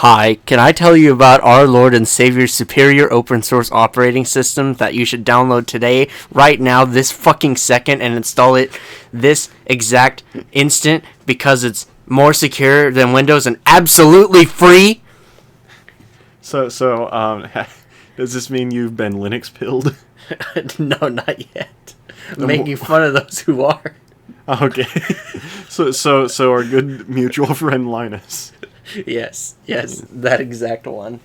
Hi, can I tell you about our Lord and Savior's superior open source operating system that you should download today, right now, this fucking second, and install it this exact instant because it's more secure than Windows and absolutely free? So, does this mean you've been Linux pilled? No, not yet. I'm making fun of those who are. Okay. So our good mutual friend Linus. Yes, that exact one.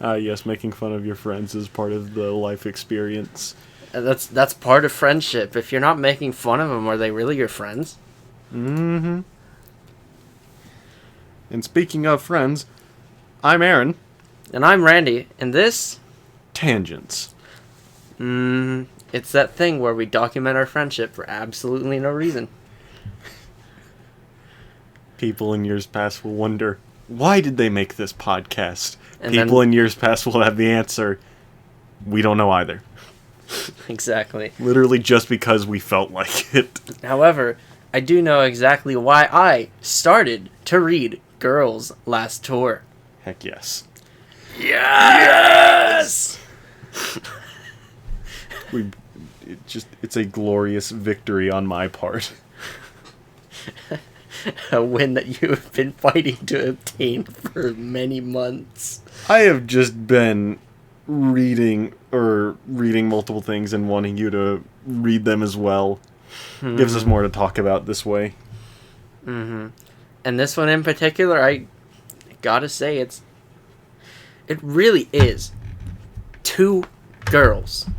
Yes, making fun of your friends is part of the life experience. That's part of friendship. If you're not making fun of them, are they really your friends? Mm-hmm. And speaking of friends, I'm Aaron. And I'm Randy, and this... Tangents. It's that thing where we document our friendship for absolutely no reason. People in years past will wonder, why did they make this podcast? And People in years past will have the answer, we don't know either. Exactly. Literally just because we felt like it. However, I do know exactly why I started to read Girls' Last Tour. Heck yes. Yes! It's a glorious victory on my part. A win that you have been fighting to obtain for many months. I have just been reading multiple things and wanting you to read them as well. Gives us more to talk about this way. And this one in particular, I gotta say, it really is two girls.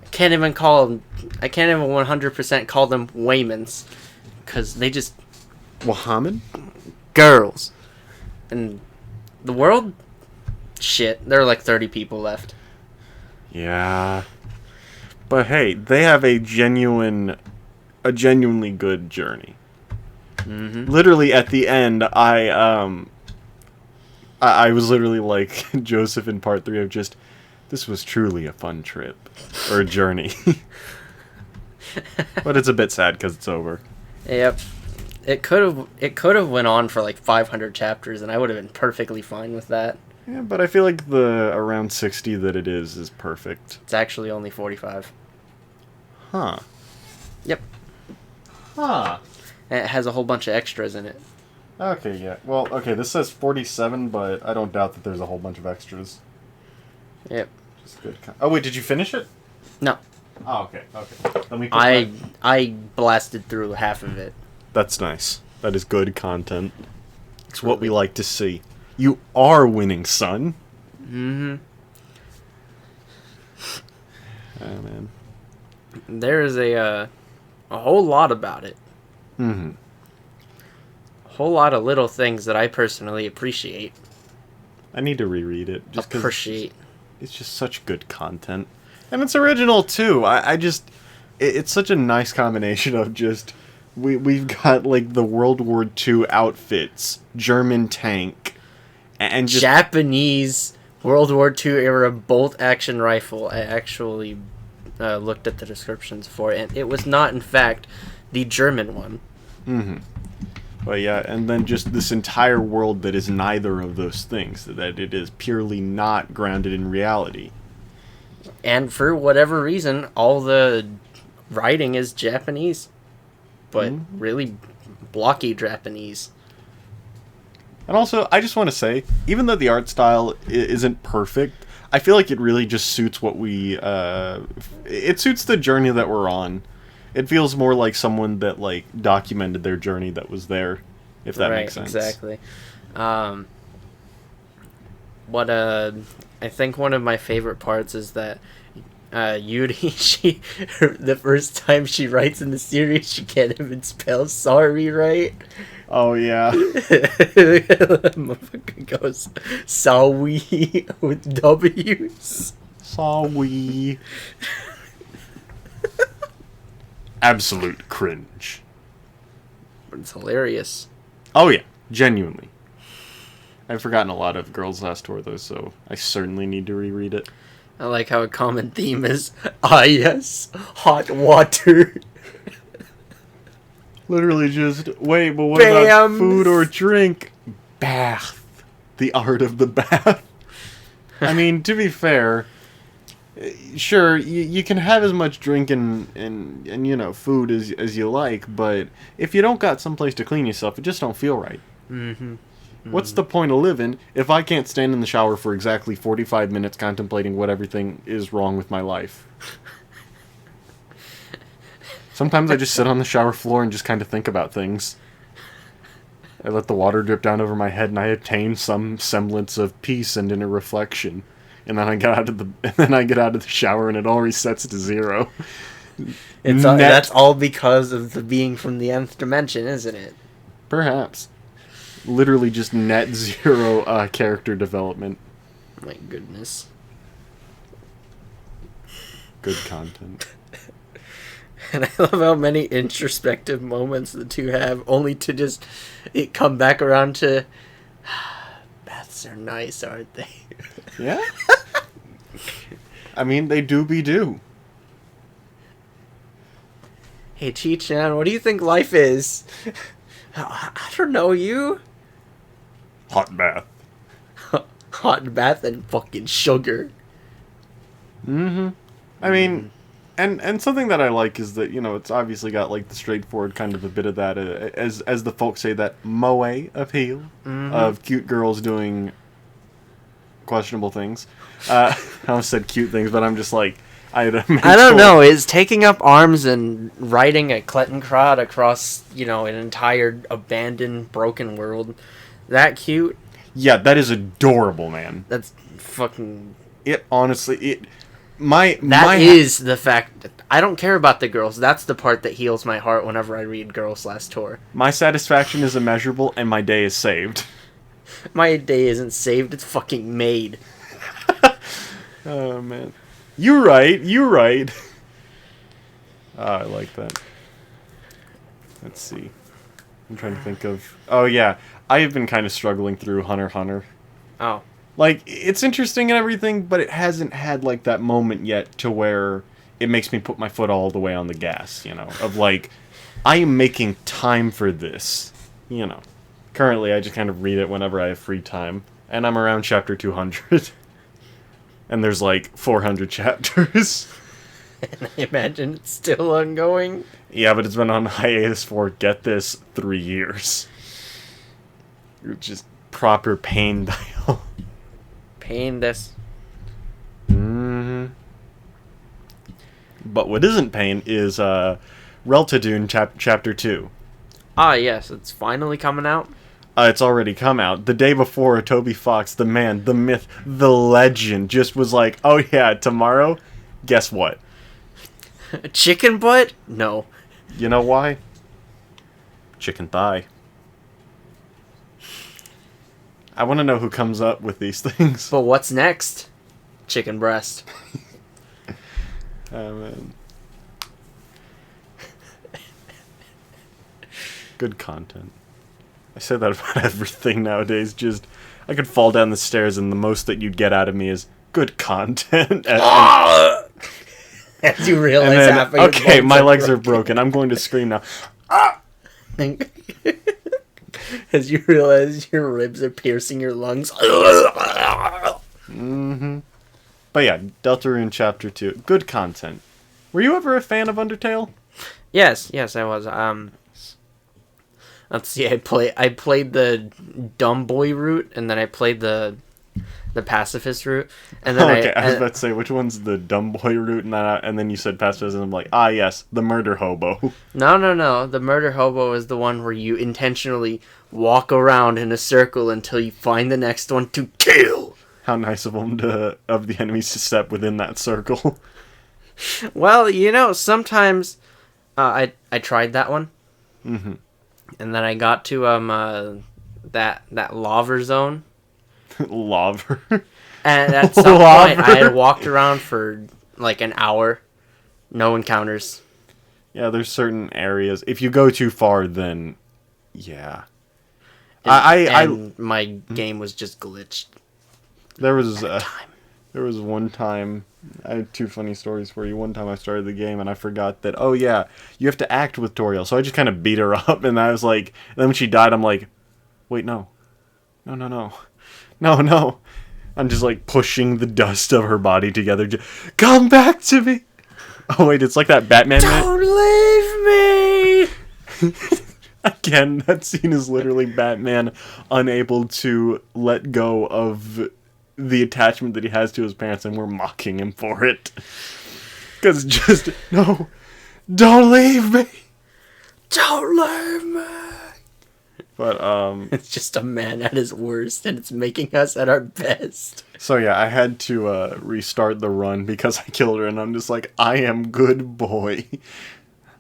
I can't even 100% call them Waymans, because they just... Wahaman? Girls. And the world? Shit, there are like 30 people left. Yeah. But hey, they have a genuinely good journey. Literally at the end, I was literally like Joseph in part 3 of just, this was truly a fun trip. Or a journey. But it's a bit sad because it's over. Yep. It could have went on for like 500 chapters, and I would have been perfectly fine with that. Yeah, but I feel like the around 60 that it is perfect. It's actually only 45. Huh. Yep. Huh. And it has a whole bunch of extras in it. Okay, yeah. Well, okay, this says 47, but I don't doubt that there's a whole bunch of extras. Yep. Just good. Oh, wait, did you finish it? No. Oh, okay. Let me. I blasted through half of it. That's nice. That is good content. It's what we like to see. You are winning, son. Mm-hmm. Oh, man. There is a whole lot about it. Mm-hmm. A whole lot of little things that I personally appreciate. I need to reread it. Just 'cause it's just such good content. And it's original, too. It's such a nice combination of just... We've got, like, the World War II outfits, German tank, and just... Japanese World War II era bolt-action rifle. I actually looked at the descriptions for it, and it was not, in fact, the German one. Mm-hmm. But yeah, and then just this entire world that is neither of those things, that it is purely not grounded in reality. And for whatever reason, all the writing is Japanese. But really blocky Japanese. And also, I just want to say, even though the art style isn't perfect, I feel like it really just suits what it suits the journey that we're on. It feels more like someone that, like, documented their journey that was there, if that makes sense. Right, exactly. I think one of my favorite parts is that Yuri, the first time she writes in the series, she can't even spell sorry right. Oh, yeah. Motherfucker goes, Sawi with W's. Sawi. Absolute cringe. But it's hilarious. Oh, yeah. Genuinely. I've forgotten a lot of Girls' Last Tour, though, so I certainly need to reread it. I like how a common theme is, yes, hot water. Literally just, wait, but what about food or drink? Bath. the art of the bath. I mean, to be fair, sure, you can have as much drink and you know, food as you like, but if you don't got someplace to clean yourself, it just don't feel right. Mm-hmm. What's the point of living if I can't stand in the shower for exactly 45 minutes contemplating what everything is wrong with my life? Sometimes I just sit on the shower floor and just kind of think about things. I let the water drip down over my head and I attain some semblance of peace and inner reflection. And then I get out of the shower and it all resets to 0. That's all because of the being from the nth dimension, isn't it? Perhaps. Literally just net 0 character development. My goodness. Good content. And I love how many introspective moments the two have, only to just it come back around to baths are nice, aren't they? Yeah. I mean, they do. Hey, Chi-chan, what do you think life is? I don't know, you. Hot bath. Hot bath and fucking sugar. Mm-hmm. I mean, and something that I like is that, you know, it's obviously got, like, the straightforward kind of a bit of that, as the folks say, that moe appeal of cute girls doing questionable things. I almost said cute things, but I'm just like, I don't know. Is taking up arms and riding a Klettenkrat across, you know, an entire abandoned, broken world that cute? Yeah, that is adorable, man. That's fucking... It honestly... That is the fact... That I don't care about the girls. That's the part that heals my heart whenever I read Girls Last Tour. My satisfaction is immeasurable, and my day is saved. My day isn't saved, it's fucking made. Oh, man. You're right. Oh, I like that. Let's see. I'm trying to think of... Oh, yeah. I have been kind of struggling through Hunter x Hunter. Oh. Like, it's interesting and everything, but it hasn't had, like, that moment yet to where it makes me put my foot all the way on the gas, you know? Of, like, I am making time for this, you know? Currently, I just kind of read it whenever I have free time, and I'm around chapter 200. And there's, like, 400 chapters. And I imagine it's still ongoing. Yeah, but it's been on hiatus for, get this, 3 years. You're just proper pain dial. Pain this. Mm-hmm. But what isn't pain is Reltadoon chapter 2. Ah, yes, it's finally coming out. It's already come out. The day before, Toby Fox, the man, the myth, the legend, just was like, oh yeah, tomorrow, guess what? Chicken butt? No. You know why? Chicken thigh. I want to know who comes up with these things. But what's next? Chicken breast. Oh, man. Good content. I say that about everything nowadays. Just, I could fall down the stairs and the most that you'd get out of me is good content. As you realize then, half of your okay, bones my legs are broken. I'm going to scream now. As you realize your ribs are piercing your lungs. Mm-hmm. But yeah, Deltarune Chapter 2. Good content. Were you ever a fan of Undertale? Yes, I was. Let's see, I played the dumb boy route, and then I played the pacifist route, and then I was about to say, which one's the dumb boy route, and then you said pacifist, and I'm like, yes, the murder hobo. No, the murder hobo is the one where you intentionally walk around in a circle until you find the next one to kill. How nice of them of the enemies to step within that circle. Well, you know, sometimes I tried that one. Mm-hmm. And then I got to that lava zone. Lava. And at some point I had walked around for like an hour. No encounters. Yeah, there's certain areas. If you go too far, then yeah. And my game was just glitched. There was one time, I had 2 funny stories for you. One time I started the game and I forgot that, oh yeah, you have to act with Toriel. So I just kind of beat her up and I was like, then when she died, I'm like, wait, no. No. I'm just like pushing the dust of her body together. Come back to me. Oh wait, it's like that Batman. Don't leave me. Again, that scene is literally Batman unable to let go of the attachment that he has to his parents, and we're mocking him for it. Because just, no, don't leave me. Don't leave me. But, It's just a man at his worst, and it's making us at our best. so yeah, I had to restart the run because I killed her, and I'm just like, I am good boy.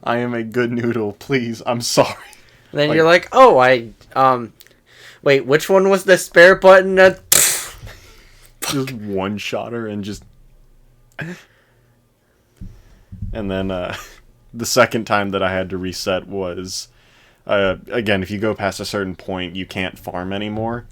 I am a good noodle, please, I'm sorry. And then you're like, oh, wait, which one was the spare button? Just one-shot her and just... And then, the second time that I had to reset was... again, if you go past a certain point, you can't farm anymore.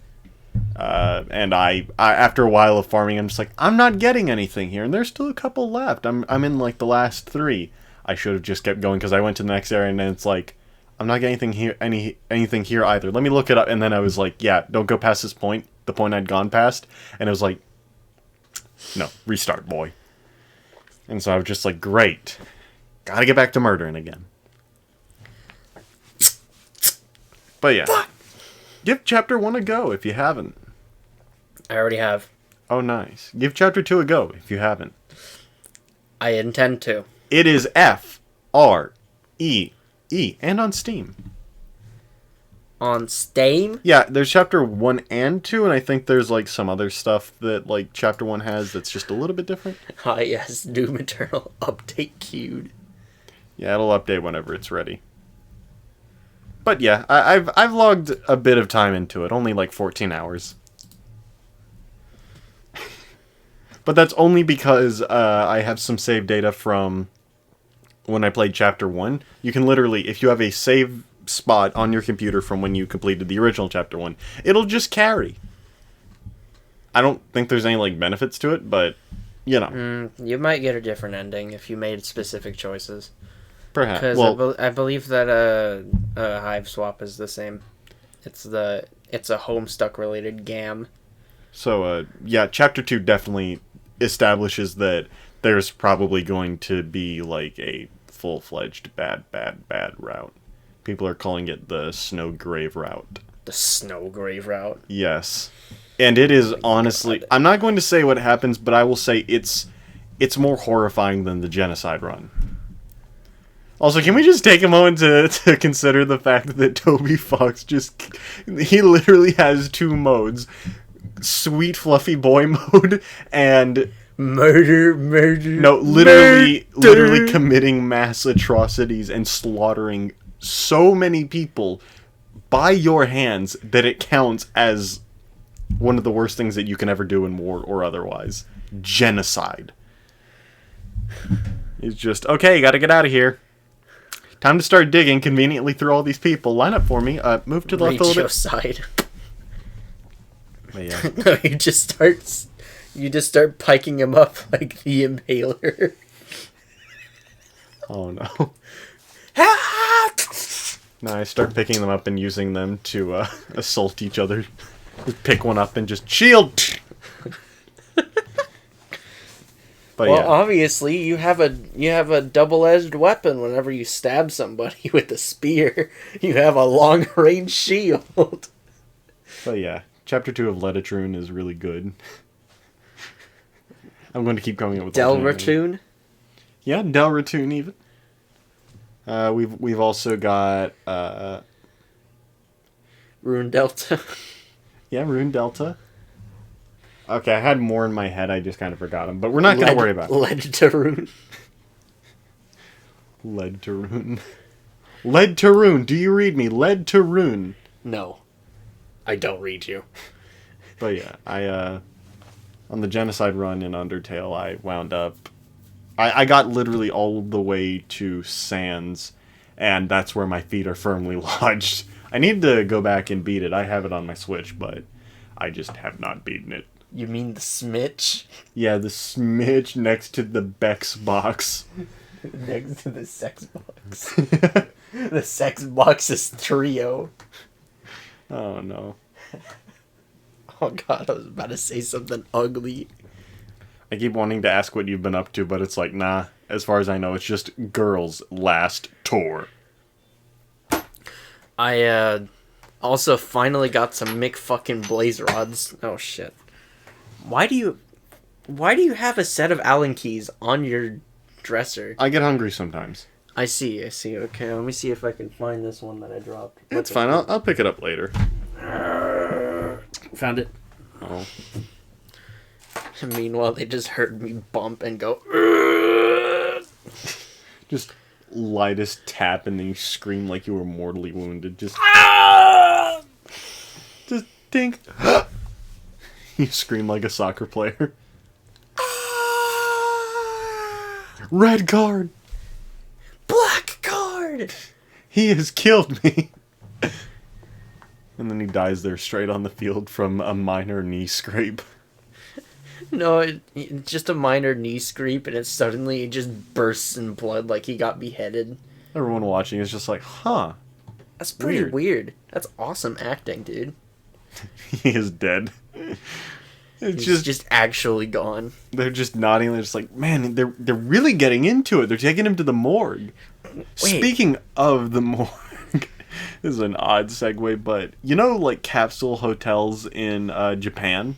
And I after a while of farming, I'm just like, I'm not getting anything here, and there's still a couple left. I'm in like the last 3. I should have just kept going because I went to the next area, and then it's like, I'm not getting anything here either. Let me look it up, and then I was like, yeah, don't go past this point. The point I'd gone past, and it was like, no, restart, boy. And so I was just like, great, gotta get back to murdering again. But yeah, give chapter 1 a go if you haven't. I already have. Oh, nice. Give chapter 2 a go if you haven't. I intend to. It is F-R-E-E, and on Steam. On Steam? Yeah, there's chapter 1 and 2, and I think there's like some other stuff that like chapter 1 has that's just a little bit different. Ah, yes, Doom Eternal update queued. Yeah, it'll update whenever it's ready. But yeah, I've logged a bit of time into it, only like 14 hours. But that's only because I have some save data from when I played chapter 1. You can literally, if you have a save spot on your computer from when you completed the original chapter 1, it'll just carry. I don't think there's any like benefits to it, but you know. You might get a different ending if you made specific choices. Perhaps. Because Well, I believe that Hive Swap is the same. It's a Homestuck related gam. So yeah, chapter 2 definitely establishes that there's probably going to be like a full-fledged bad route. People are calling it the Snow Grave route. The Snow Grave route. Yes. And it is honestly, God. I'm not going to say what happens, but I will say it's more horrifying than the Genocide run. Also, can we just take a moment to consider the fact that Toby Fox he literally has 2 modes. Sweet Fluffy Boy mode and... Murder. No, literally committing mass atrocities and slaughtering so many people by your hands that it counts as one of the worst things that you can ever do in war or otherwise. Genocide. It's just, okay, you gotta get out of here. Time to start digging conveniently through all these people. Line up for me. Move to the left a little bit. Side. But yeah. No, you just start piking him up like the Impaler. Oh no. No, I start picking them up and using them to assault each other. Just pick one up and just shield. But Well, yeah. obviously you have a double-edged weapon. Whenever you stab somebody with a spear, you have a long-range shield. But yeah, chapter 2 of Letatune is really good. I'm going to keep going with Delratune? Yeah, Delratune even. We've also got Rune Delta. Yeah, Rune Delta. Okay, I had more in my head, I just kind of forgot them, but we're not going to worry about it. Lead to Rune. Lead to Rune. Lead to Rune, do you read me? Lead to Rune. No. I don't read you. But yeah, on the Genocide run in Undertale, I wound up... I got literally all the way to Sands, and that's where my feet are firmly lodged. I need to go back and beat it. I have it on my Switch, but I just have not beaten it. You mean the Smitch? Yeah, the smidge next to the Bex box. Next to the sex box. The sex box is trio. Oh no. Oh god, I was about to say something ugly. I keep wanting to ask what you've been up to, but it's like, nah. As far as I know, it's just girls' last tour. I also finally got some McFucking blaze rods. Oh shit. Why do you have a set of Allen keys on your dresser? I get hungry sometimes. I see. Okay, let me see if I can find this one that I dropped. That's fine. I'll pick it up later. Found it. Oh. Meanwhile, they just heard me bump and go. Just lightest tap, and then you scream like you were mortally wounded. Just dink. You scream like a soccer player. Red card. Black card. He has killed me. And then he dies there straight on the field from a minor knee scrape. No, it's just a minor knee scrape, and it just bursts in blood like he got beheaded. Everyone watching is just like, huh. That's pretty weird. That's awesome acting, dude. He is dead. He's just actually gone. They're just nodding. They're just like, man, they're really getting into it. They're taking him to the morgue. Wait. Speaking of the morgue, this is an odd segue, but you know, like capsule hotels in Japan?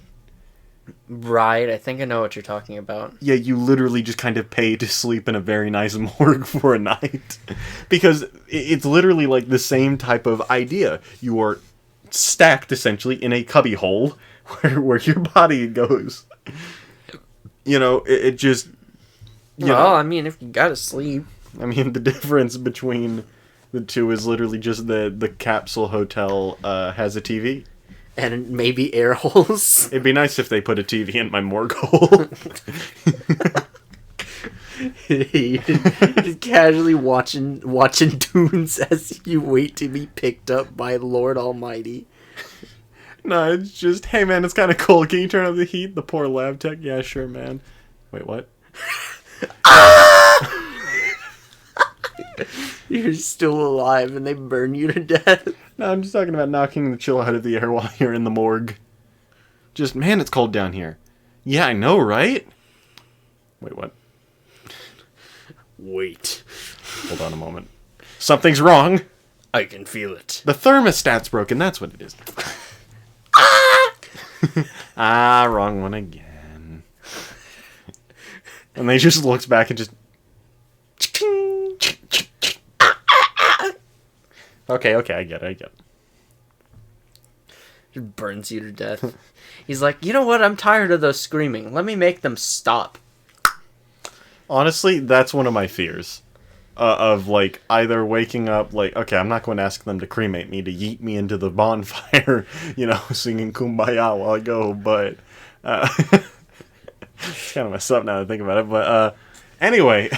Right, I think I know what you're talking about. Yeah, you literally just kind of pay to sleep in a very nice morgue for a night. Because it's literally like the same type of idea. You are stacked, essentially, in a cubby hole where your body goes. You know, it just... Well, I mean, if you gotta sleep. I mean, the difference between the two is literally just the capsule hotel has a TV. And maybe air holes. It'd be nice if they put a TV in my morgue hole. Just casually watching tunes as you wait to be picked up by Lord Almighty. No, it's just, hey man, it's kind of cold. Can you turn up the heat? The poor lab tech. Yeah, sure, man. Wait, what? You're still alive and they burn you to death. No, I'm just talking about knocking the chill out of the air while you're in the morgue. Just, man, it's cold down here. Yeah, I know, right? Wait, what? Wait. Hold on a moment. Something's wrong. I can feel it. The thermostat's broken, that's what it is. Wrong one again. And they just looks back and just... Okay, I get it. It burns you to death. He's like, you know what? I'm tired of those screaming. Let me make them stop. Honestly, that's one of my fears. Of, like, either waking up, like, okay, I'm not going to ask them to cremate me, to yeet me into the bonfire, you know, singing Kumbaya while I go, but, it's kind of messed up now that I think about it, but, anyway...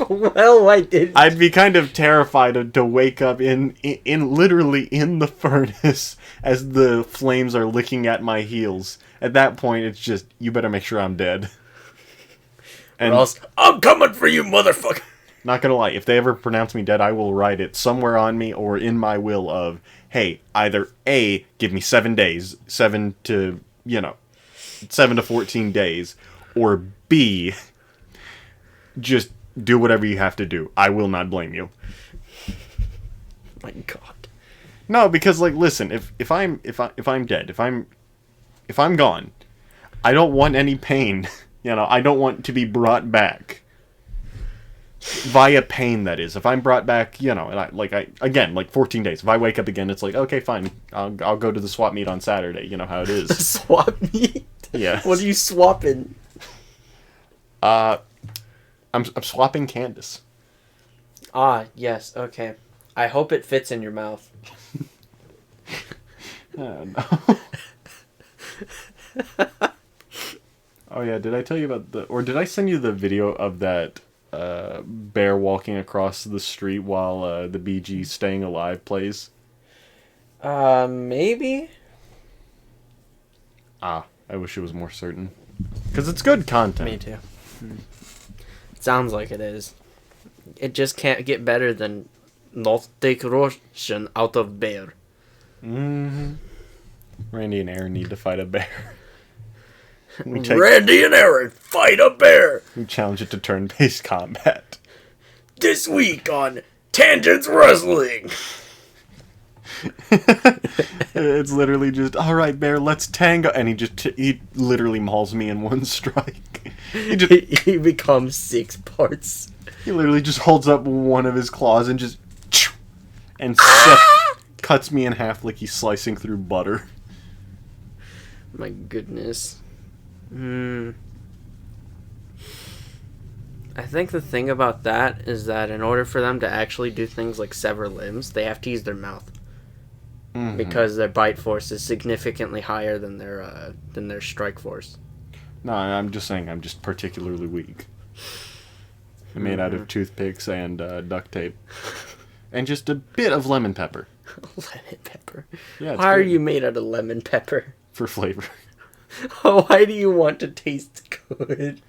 Well, I did. I'd be kind of terrified to wake up in literally in the furnace as the flames are licking at my heels. At that point, it's just, you better make sure I'm dead. And or else, I'm coming for you, motherfucker! Not gonna lie, if they ever pronounce me dead, I will write it somewhere on me or in my will of, hey, either A, give me 7 days, 7 to 14 days, or B... just do whatever you have to do. I will not blame you. My God. No, because like, listen, if I'm dead, if I'm gone, I don't want any pain. I don't want to be brought back via pain. That is, if I'm brought back, and like 14 days. If I wake up again, it's like, okay, fine. I'll go to the swap meet on Saturday. You know how it is. The swap meet. Yeah. What are you swapping? I'm swapping Candace. Ah, yes, okay. I hope it fits in your mouth. Oh, no. Oh, yeah, did I tell you about or did I send you the video of that bear walking across the street while the Bee Gees Staying Alive plays? Maybe? I wish it was more certain. Because it's good content. Me too. Sounds like it is. It just can't get better than not take Russian out of bear. Mm-hmm. Randy and Aaron need to fight a bear. Randy and Aaron fight a bear! We challenge it to turn-based combat. This week on Tangents Wrestling! It's literally just, alright, bear, let's tango. And he literally mauls me in one strike. He becomes 6 parts. He literally just holds up one of his claws and just... And cuts me in half like he's slicing through butter. My goodness. I think the thing about that is that in order for them to actually do things like sever limbs, they have to use their mouth. Mm-hmm. Because their bite force is significantly higher than their strike force. No, I'm just saying I'm just particularly weak. I'm made out of toothpicks and duct tape. And just a bit of lemon pepper. Lemon pepper? Yeah, why are you made out of lemon pepper? For flavor. Oh, why do you want to taste good?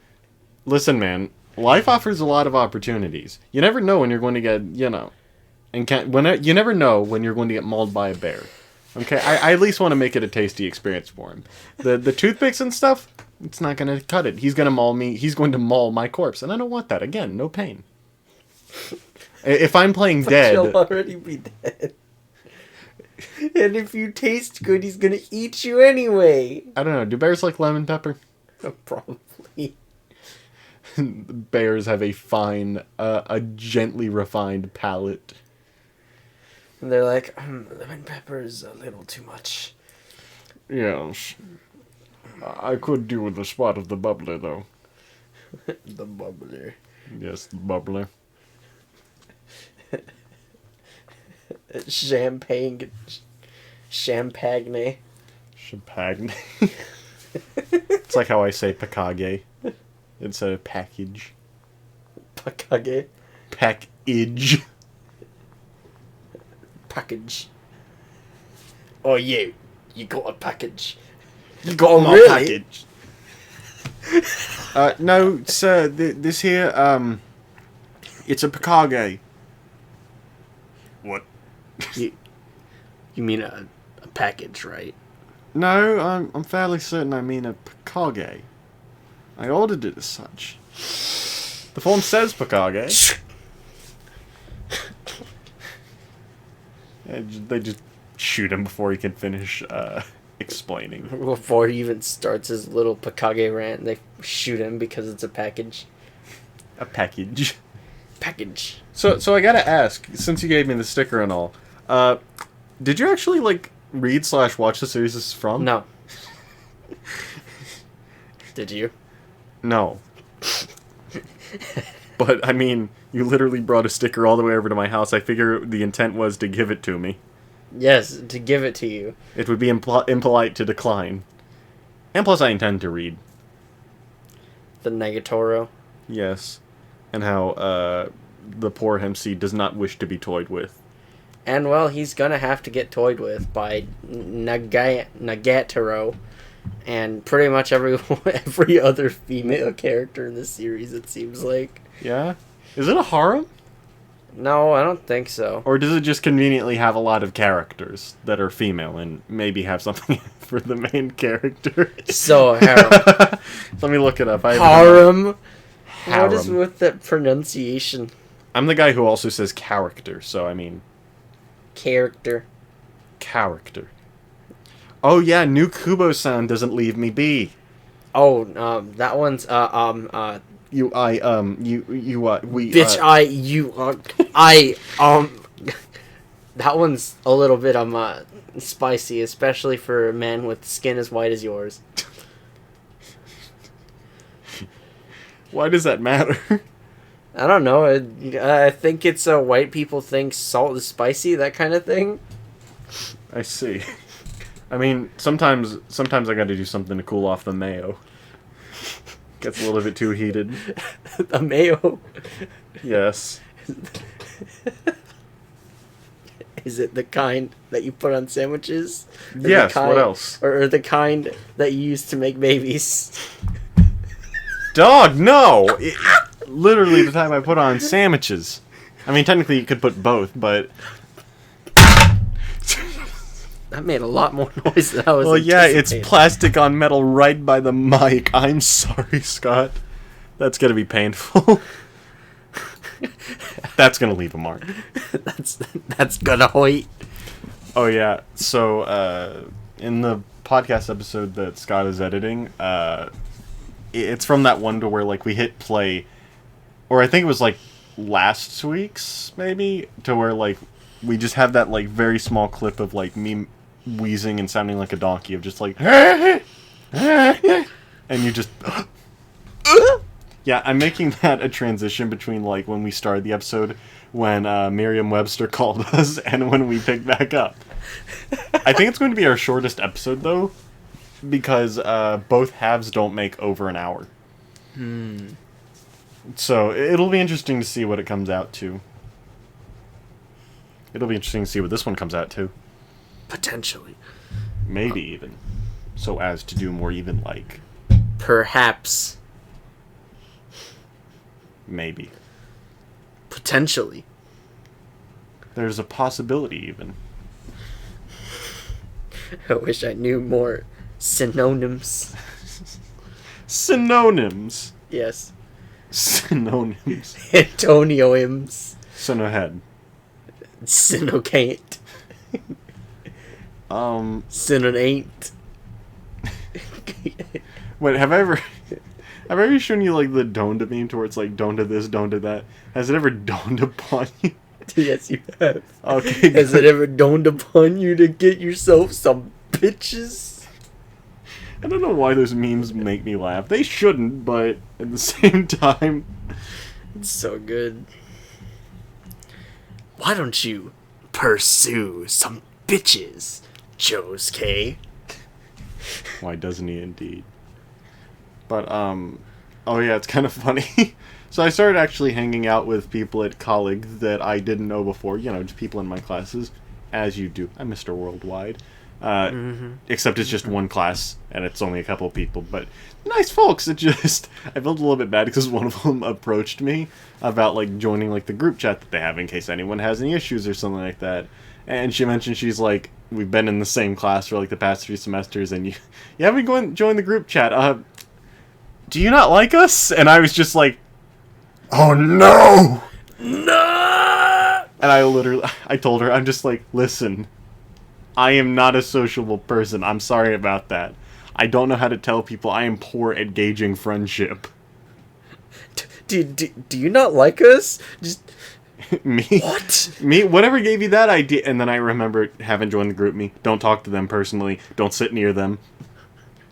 Listen, man. Life offers a lot of opportunities. You never know when you're going to get, you never know when you're going to get mauled by a bear. Okay, I at least want to make it a tasty experience for him. The toothpicks and stuff, it's not going to cut it. He's going to maul me. He's going to maul my corpse, and I don't want that. Again, no pain. If I'm playing dead, you'll already be dead. And if you taste good, he's going to eat you anyway. I don't know. Do bears like lemon pepper? Probably. Bears have a fine, a gently refined palate. And they're like, lemon pepper is a little too much. Yes. I could do with a spot of the bubbler, though. The bubbler. Yes, the bubbler. Champagne. Champagne. It's like how I say pakage instead of package. Pakage. Package. Package. Oh, you got a package. You got my really? package. No, sir. This here, it's a pakage. What? You mean a package, right? No, I'm fairly certain I mean a pakage. I ordered it as such. The form says pakage. They just shoot him before he can finish explaining. Before he even starts his little pakage rant, they shoot him because it's a package. A package. Package. So I gotta ask, since you gave me the sticker and all, did you actually read/watch the series this is from? No. Did you? No. But I mean, you literally brought a sticker all the way over to my house. I figure the intent was to give it to me. Yes, to give it to you. It would be impolite to decline. And plus, I intend to read. The Negatoro. Yes. And how the poor MC does not wish to be toyed with. And, well, he's gonna have to get toyed with by Nagatoro and pretty much every other female character in the series, it seems like. Yeah? Is it a harem? No, I don't think so. Or does it just conveniently have a lot of characters that are female and maybe have something for the main character? So, harem. Let me look it up. Harem? What is with that pronunciation? I'm the guy who also says character, so I mean... Character. Oh yeah, new Kubo-san doesn't leave me be. Oh, that one's, we... Bitch, that one's a little bit, spicy, especially for a man with skin as white as yours. Why does that matter? I don't know. I think it's white people think salt is spicy, that kind of thing. I see. I mean, sometimes I gotta do something to cool off the mayo. Gets a little bit too heated. The mayo? Yes. Is it the kind that you put on sandwiches? Yes, what else? Or the kind that you use to make babies? Dog, no! Literally the time I put on sandwiches. I mean, technically you could put both, but... That made a lot more noise than I was Well, yeah, it's anticipating. plastic on metal right by the mic. I'm sorry, Scott. That's gonna be painful. That's gonna leave a mark. That's gonna hoit. Oh yeah. So in the podcast episode that Scott is editing, it's from that one to where like we hit play, or I think it was like last week's maybe, to where like we just have that like very small clip of like me wheezing and sounding like a donkey of just like and you just yeah, I'm making that a transition between like when we started the episode, when Merriam-Webster called us, and when we picked back up. I think it's going to be our shortest episode though, because both halves don't make over an hour. So it'll be interesting to see what it comes out to. It'll be interesting to see what this one comes out to. Potentially. Maybe even. So as to do more even like. Perhaps. Maybe. Potentially. There's a possibility even. I wish I knew more synonyms. Synonyms. Yes. Synonyms. Antonioims. Synohead. Synocant. Synonaint. Wait, have I ever shown you like the don't to meme, where it's like don't to this, don't to that? Has it ever dawned upon you? Yes, you have. Okay. Has it ever dawned upon you to get yourself some bitches? I don't know why those memes make me laugh. They shouldn't, but at the same time, It's so good. Why don't you pursue some bitches, Josuke? why doesn't he indeed? But oh yeah, it's kind of funny. So I started actually hanging out with people at college that I didn't know before. You know, just people in my classes, as you do. I'm Mr. Worldwide. Except it's just one class, and it's only a couple of people. But nice folks. It just... I felt a little bit bad because one of them approached me about, like, joining, like, the group chat that they have in case anyone has any issues or something like that. And she mentioned, she's like, we've been in the same class for, like, the past 3 semesters, and you haven't joined the group chat. Do you not like us? And I was just like, oh no! No! And I told her, I'm just like, listen, I am not a sociable person. I'm sorry about that. I don't know how to tell people. I am poor at gauging friendship. Do you not like us? Just... Me? What? Me? Whatever gave you that idea? And then I remember having joined the group me. Don't talk to them personally. Don't sit near them.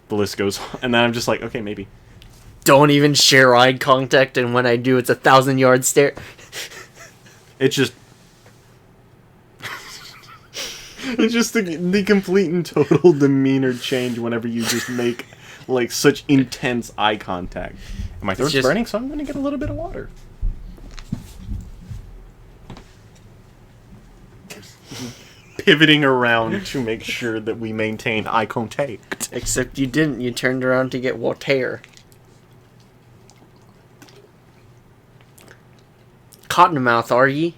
The list goes on. And then I'm just like, okay, maybe. Don't even share eye contact, and when I do, it's 1,000-yard stare. It's just... it's just the complete and total demeanor change whenever you just make, like, such intense eye contact. And my throat's burning, so I'm going to get a little bit of water. Pivoting around to make sure that we maintain eye contact. Except you didn't. You turned around to get water. Cottonmouth, are ye?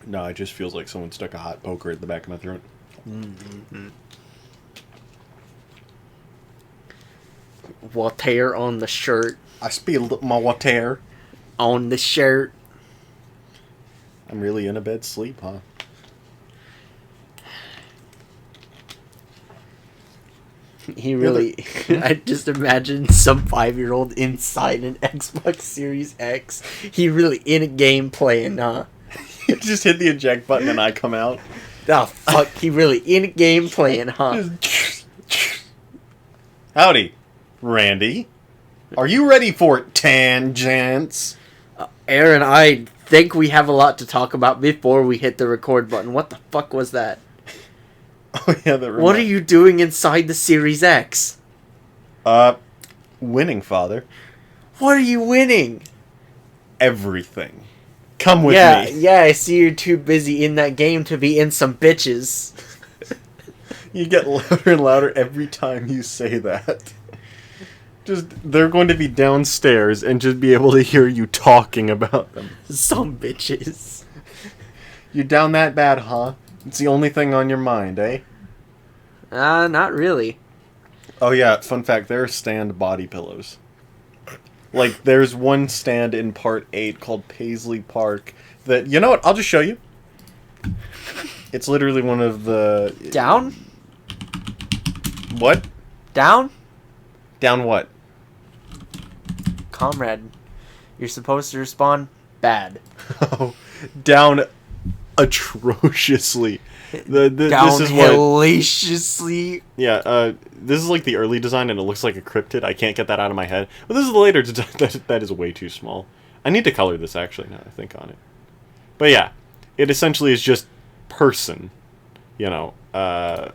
No, it just feels like someone stuck a hot poker at the back of my throat. Water on the shirt. I spilled my water. On the shirt. I'm really in a bed sleep, huh? He really... I just imagine some 5-year-old inside an Xbox Series X. He really in a game playing, huh? You just hit the eject button and I come out. Oh, fuck. He really in a game playing, huh? Howdy, Randy. Are you ready for tangents? Aaron, I think we have a lot to talk about before we hit the record button. What the fuck was that? Oh yeah, that. What are you doing inside the Series X? Winning, father. What are you winning? Everything. Come with me. Yeah, I see you're too busy in that game to be in some bitches. You get louder and louder every time you say that. Just, they're going to be downstairs and just be able to hear you talking about them. Some bitches. You're down that bad, huh? It's the only thing on your mind, eh? Not really. Oh yeah, fun fact, there are stand body pillows. Like, there's one stand in Part 8 called Paisley Park that, you know what, I'll just show you. It's literally one of the... Down? What? Down? Down what? Comrade, you're supposed to respond bad. Oh, down atrociously. Down this is what... hellaciously. Yeah, this is like the early design and it looks like a cryptid. I can't get that out of my head. But this is the later design. That is way too small. I need to color this actually now that I think on it. But yeah, it essentially is just person, you know. But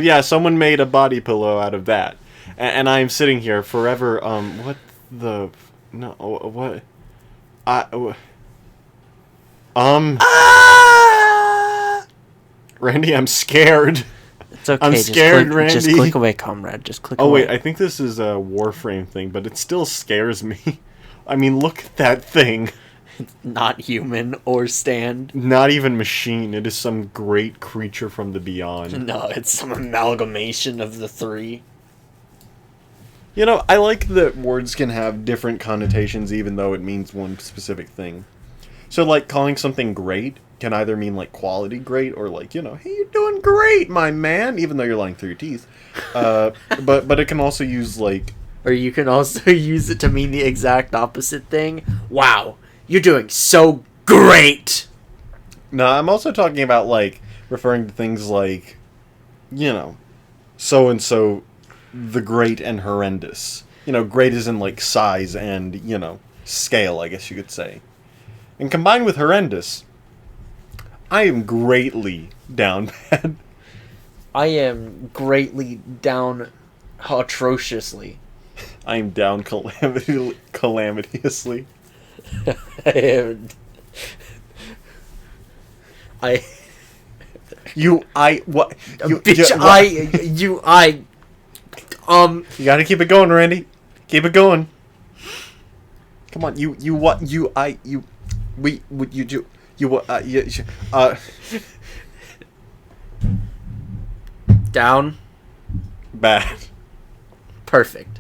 yeah, someone made a body pillow out of that. And I'm sitting here forever, what the... No, what... Randy, I'm scared. It's okay. I'm scared, Randy. Just click away, comrade. Just click away. Oh, wait, I think this is a Warframe thing, but it still scares me. I mean, look at that thing. It's not human or stand. Not even machine. It is some great creature from the beyond. No, it's some amalgamation of the three. You know, I like that words can have different connotations even though it means one specific thing. So, like, calling something great can either mean, like, quality great or, like, you know, hey, you're doing great, my man, even though you're lying through your teeth. But it can also use, like... Or you can also use it to mean the exact opposite thing. Wow, you're doing so great! No, I'm also talking about, like, referring to things like, you know, so-and-so, the great and horrendous. You know, great is in, like, size and, you know, scale, I guess you could say. And combined with horrendous, I am greatly down bad. I am greatly down atrociously. I am down calamitously. I You gotta keep it going, Randy. Keep it going. Come on, down. Bad. Perfect.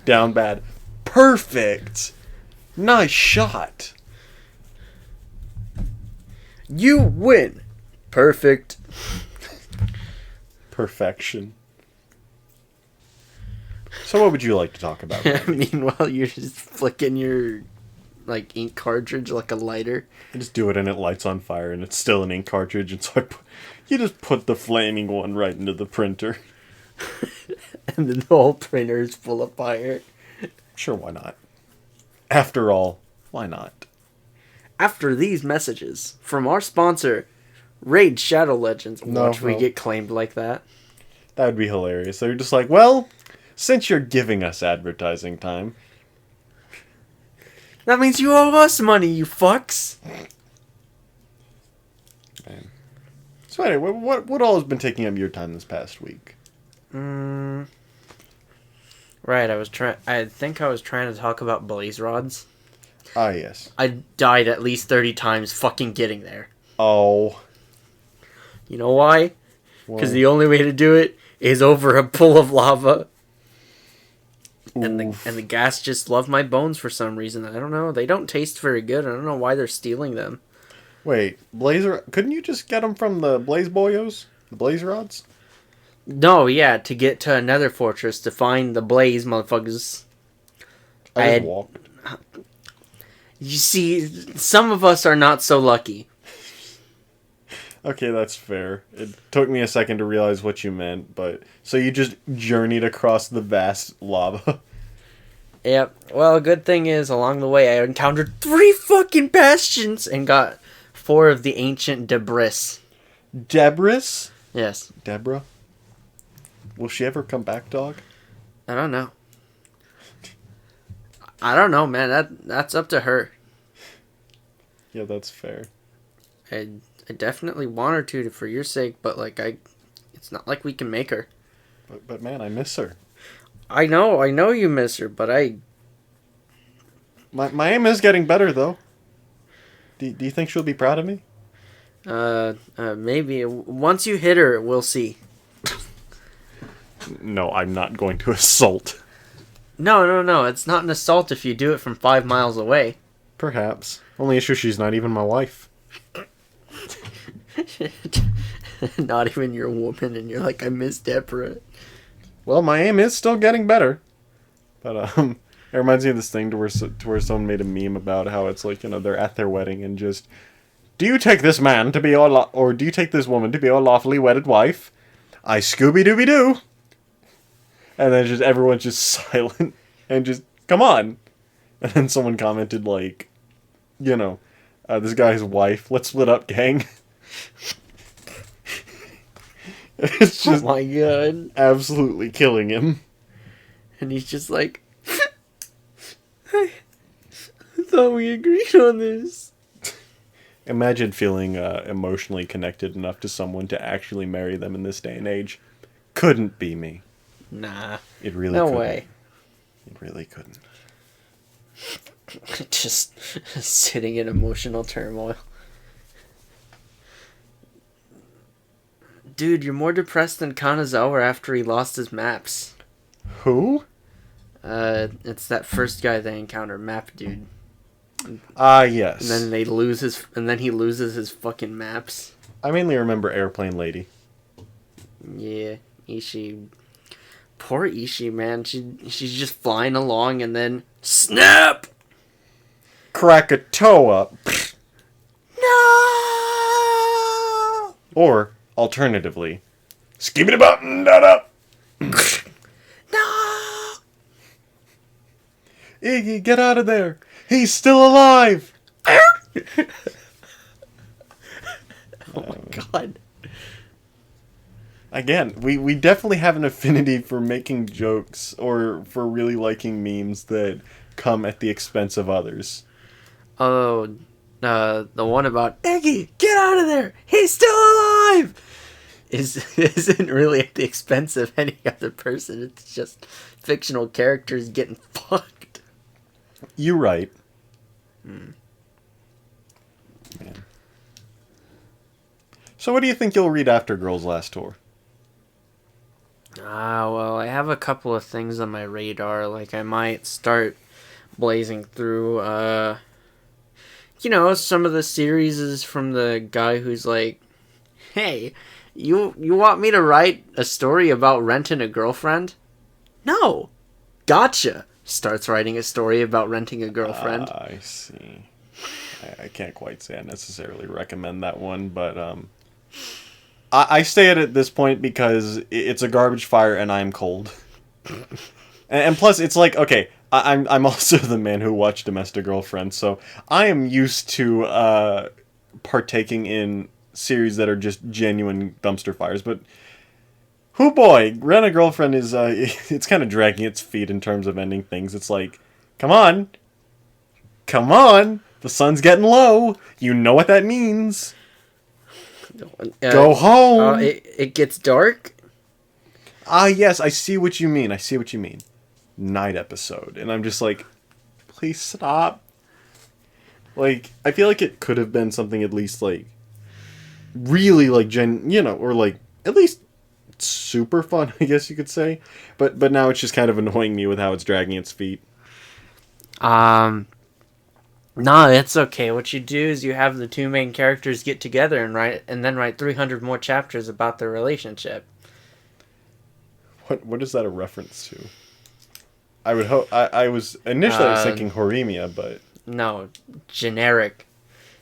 Down bad. Perfect. Nice shot. You win. Perfect. Perfection. So what would you like to talk about? Meanwhile, you're just flicking your like ink cartridge like a lighter. I just do it and it lights on fire and it's still an ink cartridge, and so you just put the flaming one right into the printer. And then the whole printer is full of fire. Sure, why not? After all, why not? After these messages from our sponsor, Raid Shadow Legends. Watch we get claimed like that. That would be hilarious. They're just like, well, since you're giving us advertising time. That means you owe us money, you fucks. Man. So anyway, what all has been taking up your time this past week? Right, I think I was trying to talk about blaze rods. Ah, yes. I died at least 30 times fucking getting there. Oh. You know why? Because the only way to do it is over a pool of lava. And the gas just love my bones for some reason. I don't know. They don't taste very good. I don't know why they're stealing them. Wait, couldn't you just get them from the blaze boyos? The blaze rods? No, yeah, to get to another fortress to find the blaze motherfuckers. I just walked. You see, some of us are not so lucky. Okay, that's fair. It took me a second to realize what you meant, but... So you just journeyed across the vast lava? Yep. Well, good thing is, along the way, I encountered 3 fucking bastions and got 4 of the ancient debris. Debris? Yes. Deborah? Will she ever come back, dog? I don't know. I don't know, man. That's up to her. Yeah, that's fair. I definitely want her to for your sake, but like it's not like we can make her. But man, I miss her. I know you miss her, but My aim is getting better though. Do you think she'll be proud of me? Maybe. Once you hit her, we'll see. No, I'm not going to assault. No. It's not an assault if you do it from 5 miles away. Perhaps. Only issue she's not even my wife. Not even your woman, and you're like, I miss Deborah. Well, my aim is still getting better. But, it reminds me of this thing to where someone made a meme about how it's like, they're at their wedding and just, do you take this man to be your or do you take this woman to be your lawfully wedded wife? I Scooby-Dooby-Doo. And then just everyone's just silent and just, come on. And then someone commented like, this guy's wife, let's split up, gang. It's just, oh my god, absolutely killing him. And he's just like, I thought we agreed on this. Imagine feeling emotionally connected enough to someone to actually marry them in this day and age. Couldn't be me. Nah. It really no couldn't. way. It really couldn't. Just sitting in emotional turmoil. Dude, you're more depressed than Kanazawa after he lost his maps. Who? It's that first guy they encounter, Map Dude. Yes. And then he loses his fucking maps. I mainly remember Airplane Lady. Yeah, Ishii. Poor Ishii, man. She's just flying along and then snap! Krakatoa. No! Or, alternatively, skibidi-button-da-da! No! Iggy, get out of there! He's still alive! Oh my god. Again, we definitely have an affinity for making jokes or for really liking memes that come at the expense of others. Oh, the one about Iggy, get out of there! He's still alive! Isn't really at the expense of any other person. It's just fictional characters getting fucked. You're right. Man. So what do you think you'll read after Girls Last Tour? Well, I have a couple of things on my radar. Like, I might start blazing through, some of the series is from the guy who's like, hey, you want me to write a story about renting a girlfriend? No. Gotcha. Starts writing a story about renting a girlfriend. I see. I can't quite say I necessarily recommend that one, but, I stay at this point because it's a garbage fire and I'm cold. and plus, it's like, okay, I'm also the man who watched Domestic Girlfriend, so I am used to partaking in series that are just genuine dumpster fires. But, hoo boy, Rent a Girlfriend is it's kind of dragging its feet in terms of ending things. It's like, come on, the sun's getting low. You know what that means. Go home. It gets dark. Yes, I see what you mean. Night episode, and I'm just like, please stop. Like, I feel like it could have been something at least like really like or like at least super fun, I guess you could say. But now it's just kind of annoying me with how it's dragging its feet. No, it's okay. What you do is you have the two main characters get together and then write 300 more chapters about their relationship. What is that a reference to? I would hope. I was initially thinking Horimiya, but no, generic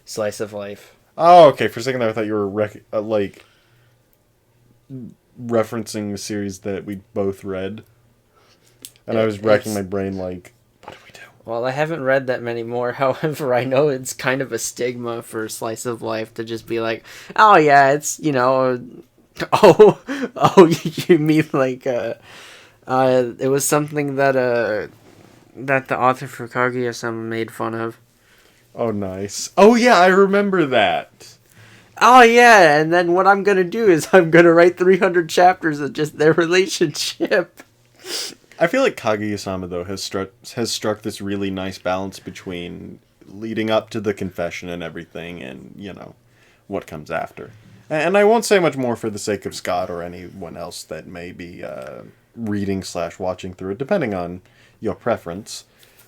slice of life. Oh, okay. For a second there, I thought you were referencing the series that we both read, and I was racking my brain like, what do we do? Well, I haven't read that many more. However, I know it's kind of a stigma for slice of life to just be like, oh yeah, it's you mean like it was something that the author for Kaguya-sama made fun of. Oh, nice. Oh yeah, I remember that. Oh yeah, and then what I'm gonna do is I'm gonna write 300 chapters of just their relationship. I feel like Kaguya-sama, though, has struck this really nice balance between leading up to the confession and everything and, what comes after. And I won't say much more for the sake of Scott or anyone else that may be reading/watching through it, depending on your preference.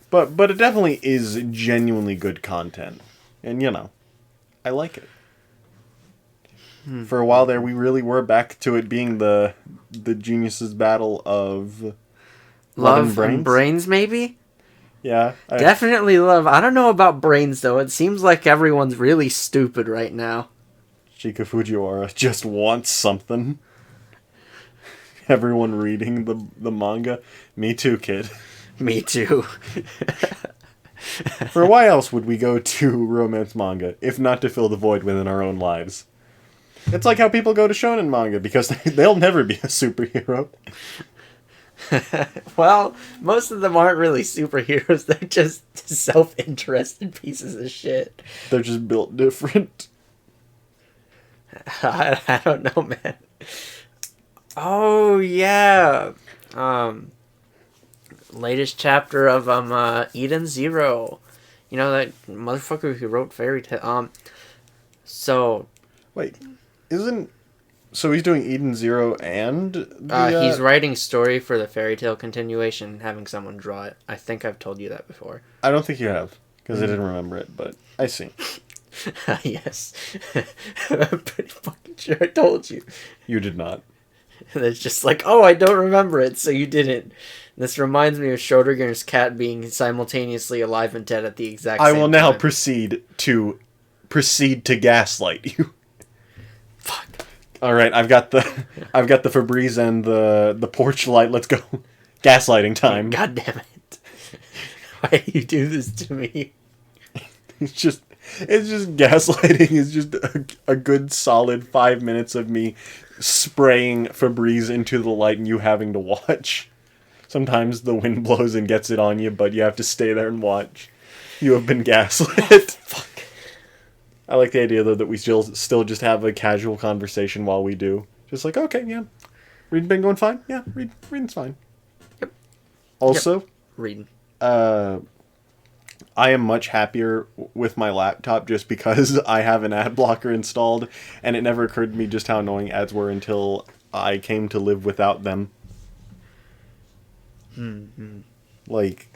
But it definitely is genuinely good content. And, I like it. For a while there, we really were back to it being the geniuses' battle of love and brains, maybe? Yeah. Definitely love. I don't know about brains, though. It seems like everyone's really stupid right now. Chika Fujiwara just wants something. Everyone reading the manga. Me too, kid. Me too. For why else would we go to romance manga, if not to fill the void within our own lives? It's like how people go to shonen manga, because they'll never be a superhero. Well, most of them aren't really superheroes. They're just self-interested pieces of shit. They're just built different. I don't know, man. Oh, yeah. Latest chapter of Eden Zero. You know that motherfucker who wrote Fairy Tail. So wait, so he's doing Eden Zero and he's writing story for the Fairy Tail continuation, having someone draw it. I think I've told you that before. I don't think you have, because I didn't remember it, but I see. Yes. I'm pretty fucking sure I told you. You did not. And it's just like, oh, I don't remember it, so you didn't. This reminds me of Schrödinger's cat being simultaneously alive and dead at the exact same time. I will now proceed to gaslight you. Fuck. All right, I've got the Febreze and the porch light. Let's go. Gaslighting time. God damn it. Why do you do this to me? It's just gaslighting is just a good solid 5 minutes of me spraying Febreze into the light and you having to watch. Sometimes the wind blows and gets it on you, but you have to stay there and watch. You have been gaslit. Fuck. I like the idea, though, that we still just have a casual conversation while we do. Just like, okay, yeah. Reading been going fine? Yeah, reading's fine. Yep. Also, Reading. I am much happier with my laptop just because I have an ad blocker installed, and it never occurred to me just how annoying ads were until I came to live without them. Mm-hmm. Like,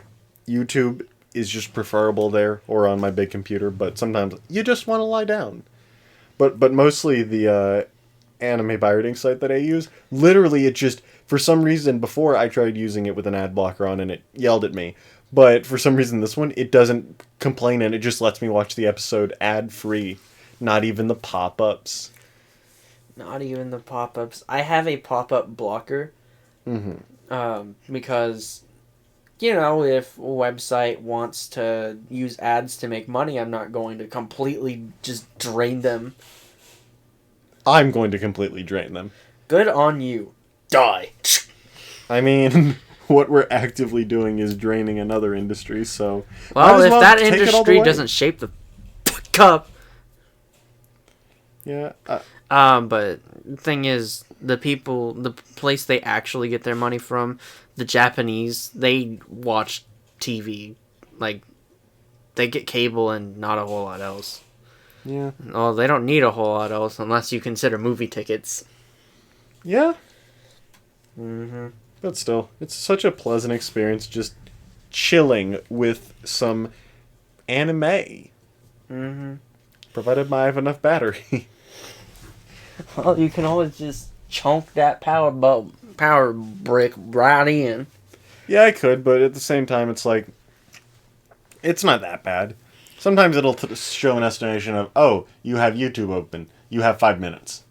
YouTube is just preferable there or on my big computer, but sometimes you just want to lie down. But mostly the anime pirating site that I use, literally it just, for some reason, before I tried using it with an ad blocker on and it yelled at me. But for some reason this one, it doesn't complain and it just lets me watch the episode ad-free. Not even the pop-ups. Not even the pop-ups. I have a pop-up blocker. Mm-hmm. Because, if a website wants to use ads to make money, I'm not going to completely just drain them. I'm going to completely drain them. Good on you. Die. I mean, what we're actively doing is draining another industry, so... Well, if that industry doesn't shape the fuck up... Yeah. But the thing is, the place they actually get their money from, the Japanese, they watch TV. Like, they get cable and not a whole lot else. Yeah. Oh, they don't need a whole lot else unless you consider movie tickets. Yeah. Mm-hmm. But still, it's such a pleasant experience just chilling with some anime. Mm-hmm. Provided I have enough battery. Well, you can always just chunk that power brick right in. Yeah, I could, but at the same time, it's like, it's not that bad. Sometimes it'll show an estimation of, oh, you have YouTube open. You have 5 minutes.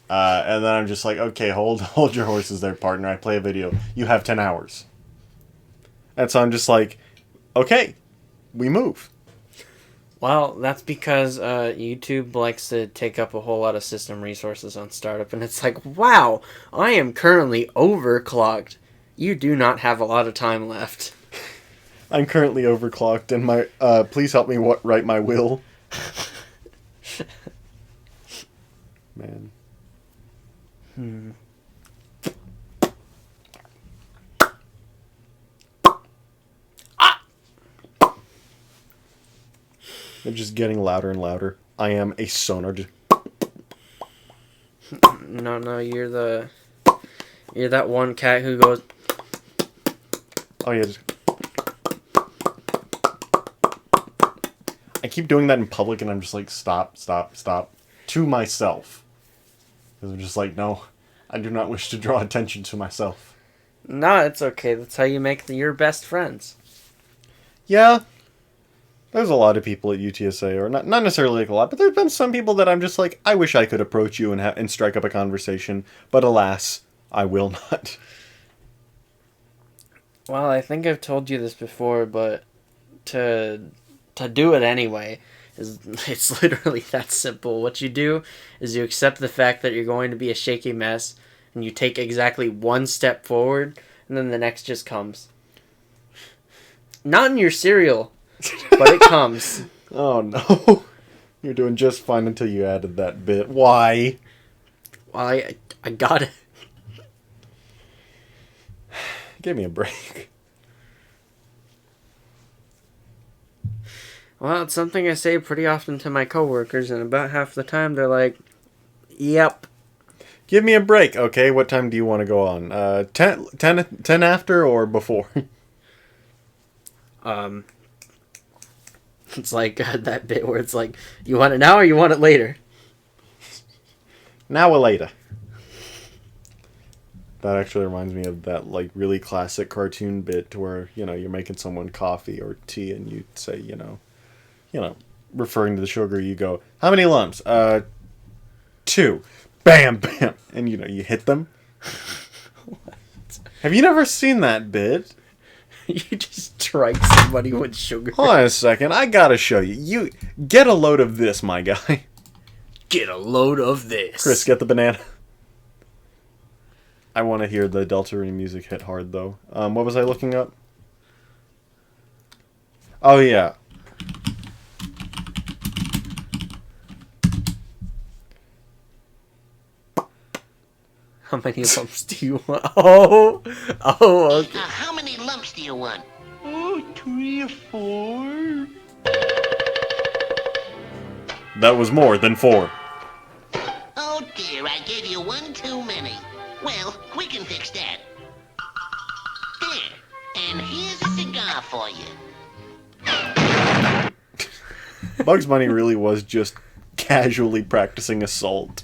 And then I'm just like, okay, hold your horses there, partner. I play a video. You have 10 hours. And so I'm just like, okay, we move. Well, that's because YouTube likes to take up a whole lot of system resources on startup, and it's like, wow, I am currently overclocked. You do not have a lot of time left. I'm currently overclocked, and my please help me write my will. Man. They're just getting louder and louder. I am a sonar. No, you're that one cat who goes. Oh yeah. I keep doing that in public, and I'm just like, stop, to myself. Because I'm just like, no, I do not wish to draw attention to myself. No, it's okay. That's how you make your best friends. Yeah. There's a lot of people at UTSA, or not necessarily like a lot, but there's been some people that I'm just like, I wish I could approach you and strike up a conversation, but alas, I will not. Well, I think I've told you this before, but to do it anyway it's literally that simple. What you do is you accept the fact that you're going to be a shaky mess, and you take exactly one step forward, and then the next just comes. Not in your cereal, but it comes. Oh no. You're doing just fine until you added that bit. Why? Well, I got it. Give me a break. Well, it's something I say pretty often to my coworkers, and about half the time they're like, yep. Give me a break. Okay, what time do you want to go on? 10 after or before? It's like that bit where it's like, you want it now or you want it later? Now or later. That actually reminds me of that like really classic cartoon bit where, you're making someone coffee or tea and you say, referring to the sugar, you go, how many lumps? 2. Bam, bam. And, you hit them. Have you never seen that bit? You just strike somebody with sugar. Hold on a second. I gotta show you. You get a load of this, my guy. Get a load of this. Chris, get the banana. I want to hear the Deltarune music hit hard, though. What was I looking up? Oh, yeah. How many lumps do you want? Oh, okay. How many lumps do you want? Oh, 3 or 4. That was more than 4. Oh dear, I gave you one too many. Well, we can fix that. There, and here's a cigar for you. Bugs Bunny really was just casually practicing assault.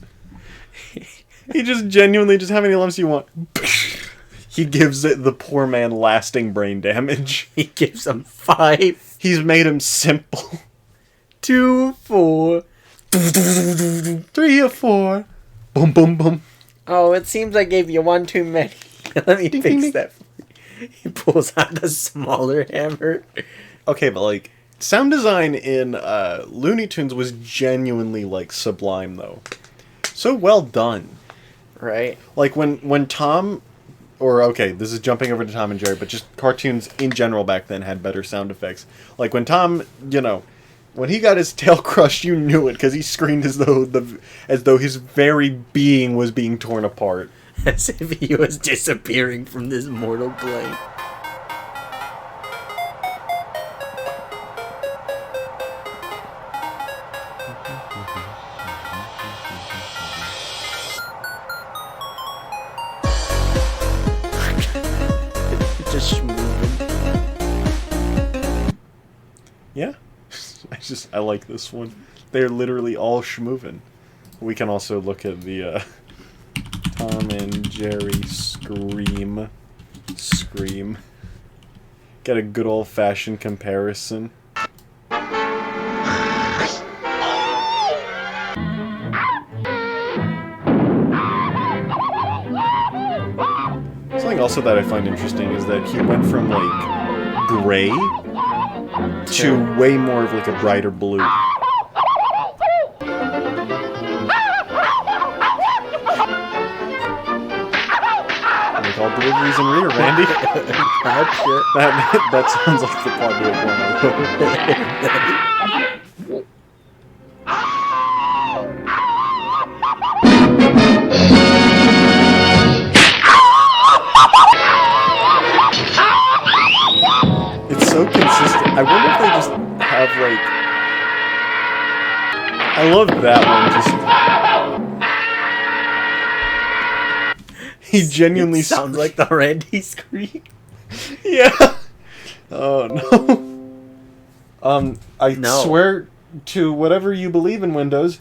He just genuinely, just how many lumps do you want? He gives it the poor man lasting brain damage. He gives him 5. He's made him simple. 2, 4. 3 or 4. Boom, boom, boom. Oh, it seems I gave you one too many. Let me Ding, fix ding, that for you. He pulls out the smaller hammer. Okay, but like, sound design in Looney Tunes was genuinely like sublime, though. So well done. Right. Like when Tom, or okay, this is jumping over to Tom and Jerry, but just cartoons in general back then had better sound effects. Like when Tom, when he got his tail crushed, you knew it because he screamed as though his very being was being torn apart. As if he was disappearing from this mortal plane. Just moving. Yeah, I like this one. They're literally all schmoovin'. We can also look at the Tom and Jerry Scream. Get a good old-fashioned comparison. Something also that I find interesting is that he went from like gray to way more of like a brighter blue. Like all deliveries in rear, Randy. That sounds like the plot of one. It's so consistent. I wonder if they just have like. I love that one. He genuinely sounds like the Randy scream. Yeah. Oh no. I No. swear to whatever you believe in Windows,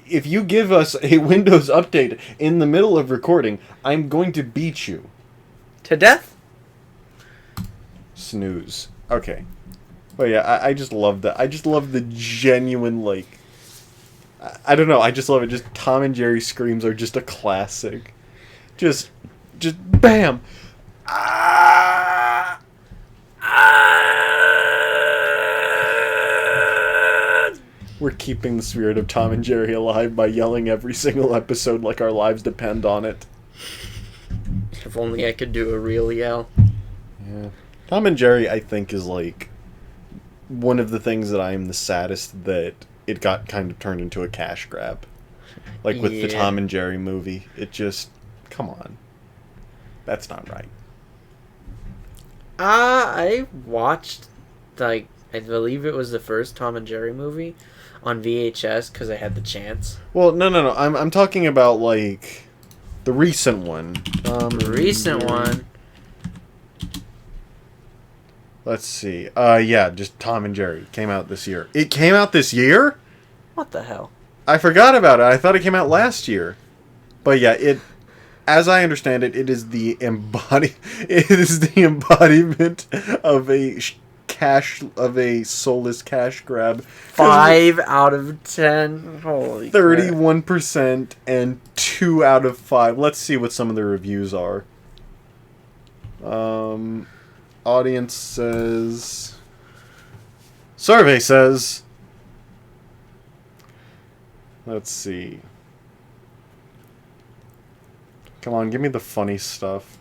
if you give us a Windows update in the middle of recording, I'm going to beat you. To death? Snooze. Okay. But yeah, I just love that. I just love the genuine, like... I don't know, I just love it. Just Tom and Jerry screams are just a classic. Just BAM! Ah! We're keeping the spirit of Tom and Jerry alive by yelling every single episode like our lives depend on it. If only I could do a real yell. Yeah. Tom and Jerry, I think, is like one of the things that I am the saddest that it got kind of turned into a cash grab. Like with the Tom and Jerry movie. It just... Come on. That's not right. I watched, like, I believe it was the first Tom and Jerry movie on VHS because I had the chance. Well, no. I'm talking about, like, the recent one. Recent one? Let's see. Yeah, just Tom and Jerry. Came out this year. It came out this year? What the hell? I forgot about it. I thought it came out last year. But yeah, it... As I understand it, it is the embodiment of a soulless cash grab. 5 out of 10. Holy 31% and 2 out of 5. Let's see what some of the reviews are. Audience says... Survey says... Let's see. Come on, give me the funny stuff.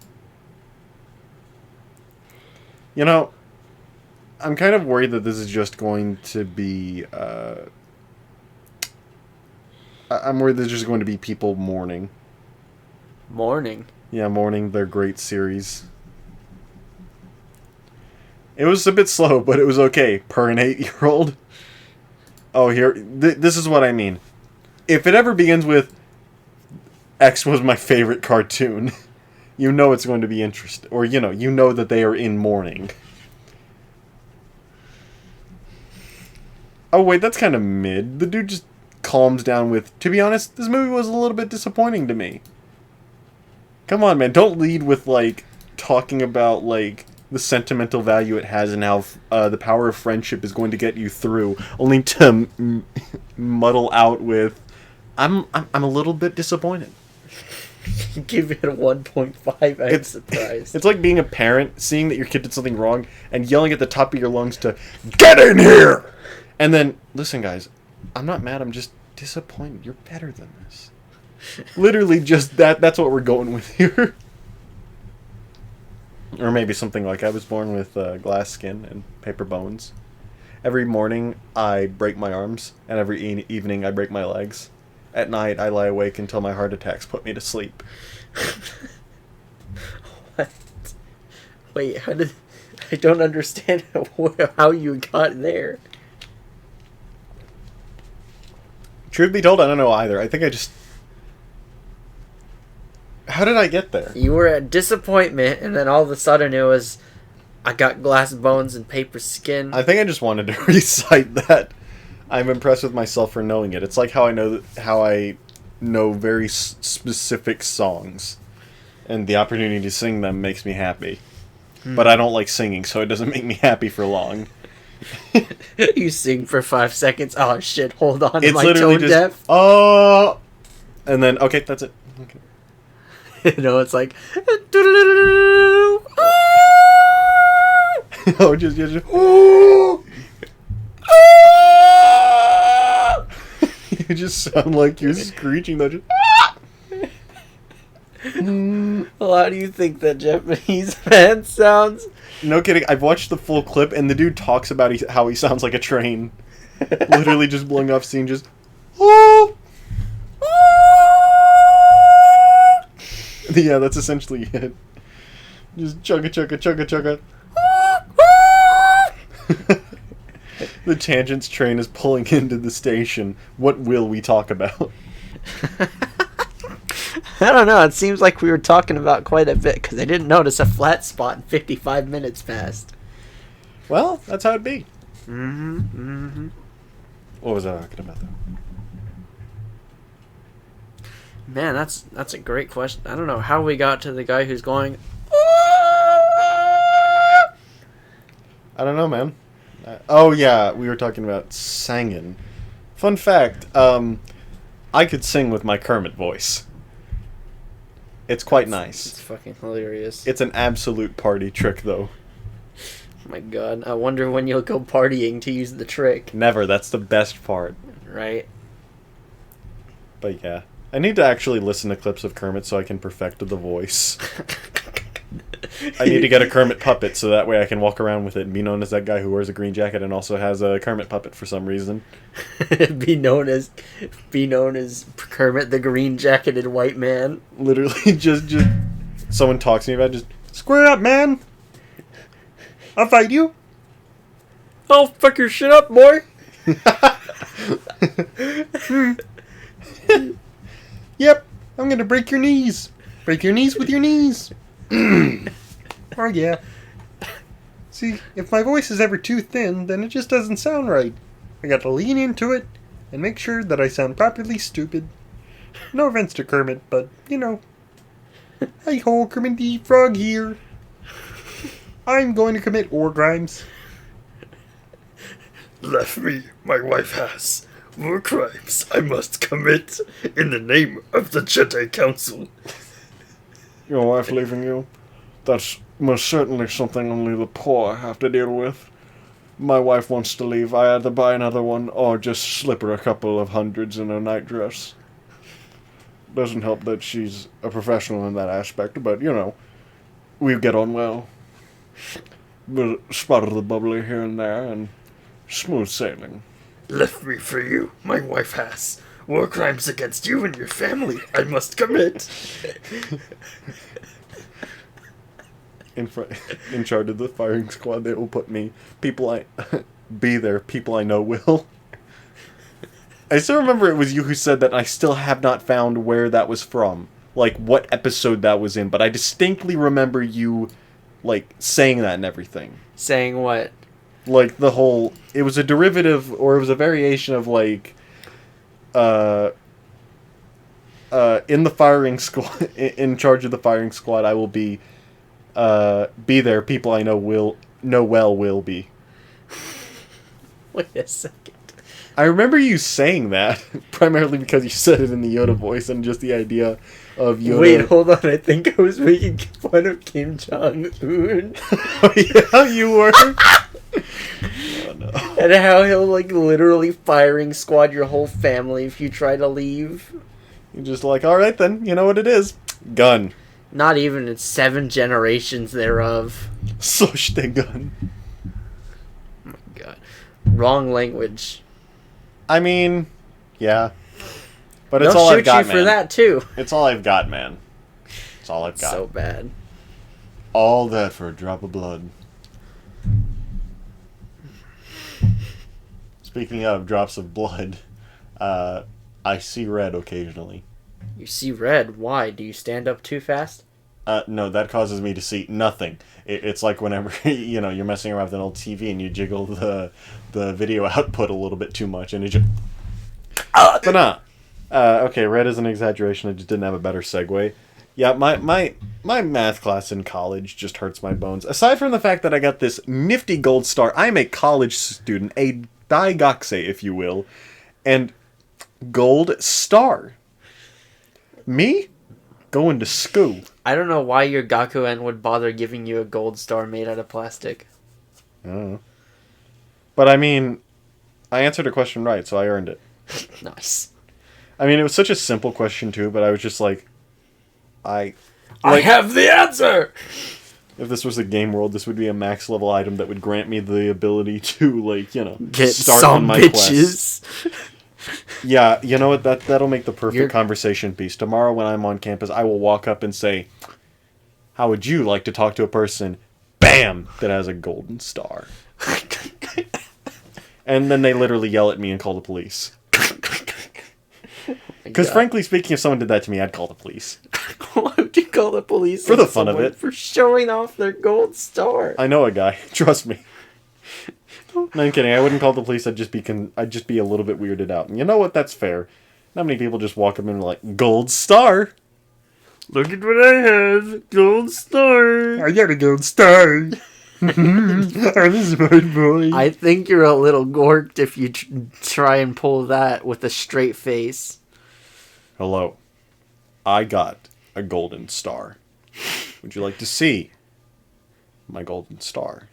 You know, I'm kind of worried that this is just going to be... I'm worried there's just going to be people mourning. Mourning? Yeah, mourning their great series. It was a bit slow, but it was okay. Per an 8-year-old. Oh, here... this is what I mean. If it ever begins with... X was my favorite cartoon. You know it's going to be interesting. Or, you know that they are in mourning. Oh, wait, that's kind of mid. The dude just calms down with, to be honest, this movie was a little bit disappointing to me. Come on, man. Don't lead with, like, talking about, like, the sentimental value it has and how the power of friendship is going to get you through, only to muddle out with, I'm a little bit disappointed. Give it a 1.5. I'm surprised. It's like being a parent, seeing that your kid did something wrong, and yelling at the top of your lungs to, get in here! And then, listen guys, I'm not mad, I'm just disappointed. You're better than this. Literally just that's what we're going with here. Or maybe something like, I was born with glass skin and paper bones. Every morning, I break my arms, and every evening, I break my legs. At night, I lie awake until my heart attacks put me to sleep. What? Wait, how did... I don't understand how you got there. Truth be told, I don't know either. I think I just... How did I get there? You were at disappointment, and then all of a sudden it was, I got glass bones and paper skin. I think I just wanted to recite that. I'm impressed with myself for knowing it. It's like how I know very specific songs, and the opportunity to sing them makes me happy. But I don't like singing, so it doesn't make me happy for long. You sing for 5 seconds. Oh shit! Hold on, It's am I literally tone just deaf? oh, and then okay, that's it. Okay. You know, it's like. Oh, just you just sound like you're screeching. That just. Well, how do you think that Japanese man sounds? No kidding. I've watched the full clip, and the dude talks about how he sounds like a train, literally just blowing off steam. Just. Yeah, that's essentially it. Just chugga chugga chugga chugga. The Tangents train is pulling into the station. What will we talk about? I don't know. It seems like we were talking about quite a bit because I didn't notice a flat spot and 55 minutes passed. Well, that's how it be. Mm-hmm. What was I talking about, though? Man, that's a great question. I don't know how we got to the guy who's going. I don't know, man. Oh, yeah, we were talking about singing. Fun fact, I could sing with my Kermit voice. It's quite nice. It's fucking hilarious. It's an absolute party trick, though. Oh my god. I wonder when you'll go partying to use the trick. Never. That's the best part. Right? But yeah. I need to actually listen to clips of Kermit so I can perfect the voice. I need to get a Kermit puppet so that way I can walk around with it and be known as that guy who wears a green jacket and also has a Kermit puppet for some reason. be known as Kermit the green jacketed white man. Literally just someone talks to me about just square up, man. I'll fight you. I'll fuck your shit up, boy. Yep, I'm gonna break your knees. Break your knees with your knees. Oh yeah. See, if my voice is ever too thin, then it just doesn't sound right. I gotta lean into it and make sure that I sound properly stupid. No offense to Kermit, but, you know. Hey ho, Kermit the Frog here. I'm going to commit war crimes. Left me, my wife has. War crimes I must commit in the name of the Jedi Council. Your wife leaving you? That's most certainly something only the poor have to deal with. My wife wants to leave. I either buy another one or just slip her a couple of hundreds in her nightdress. Doesn't help that she's a professional in that aspect, but, you know, we get on well. With a spot of the bubbly here and there, and smooth sailing. Left me for you, my wife has. War crimes against you and your family I must commit. In charge of the firing squad, they will put me. Be there, people I know will. I still remember it was you who said that, and I still have not found where that was from. Like, what episode that was in, but I distinctly remember you, like, saying that and everything. Saying what? Like, the whole... It was a derivative, or it was a variation of, like... in the firing squad... In charge of the firing squad, I will be there, people I know will be. Wait a second. I remember you saying that, primarily because you said it in the Yoda voice, and just the idea of Yoda... Wait, hold on, I think I was making fun of Kim Jong-un. Oh, yeah, you were? Oh, no. And how he'll, like, literally firing squad your whole family if you try to leave. You're just like, alright then, you know what it is. Gun. Not even, it's 7 generations thereof. Such the gun. Oh my god. Wrong language. I mean, yeah. But it's all I've got, man. They'll shoot you for that, too. It's all I've got, man. It's all I've got. So bad. All that for a drop of blood. Speaking of drops of blood, I see red occasionally. You see red. Why? Do you stand up too fast? No, that causes me to see nothing. It's like whenever, you know, you're messing around with an old TV and you jiggle the video output a little bit too much and it just... But nah. Okay, red is an exaggeration. I just didn't have a better segue. Yeah, my math class in college just hurts my bones. Aside from the fact that I got this nifty gold star, I'm a college student, a daigakse, if you will, and gold star. Me? Going to school. I don't know why your Gakuen would bother giving you a gold star made out of plastic. I don't know. But I mean, I answered a question right, so I earned it. Nice. I mean, it was such a simple question, too, but I was just like... I have the answer! If this was a game world, this would be a max level item that would grant me the ability to, like, you know, get start some on my bitches. quest. Yeah, you know what? That'll make the perfect conversation piece. Tomorrow when I'm on campus, I will walk up and say, how would you like to talk to a person, bam, that has a golden star? And then they literally yell at me and call the police. Because frankly speaking, if someone did that to me, I'd call the police. Why would you call the police For the on fun of someone it. for showing off their gold star? I know a guy. Trust me. No, I'm kidding. I wouldn't call the police. I'd just be a little bit weirded out. And you know what? That's fair. Not many people just walk up and are like, gold star. Look at what I have, gold star. I got a gold star. I'm a smart boy. I think you're a little gorked if you try and pull that with a straight face. Hello. I got a golden star. Would you like to see my golden star?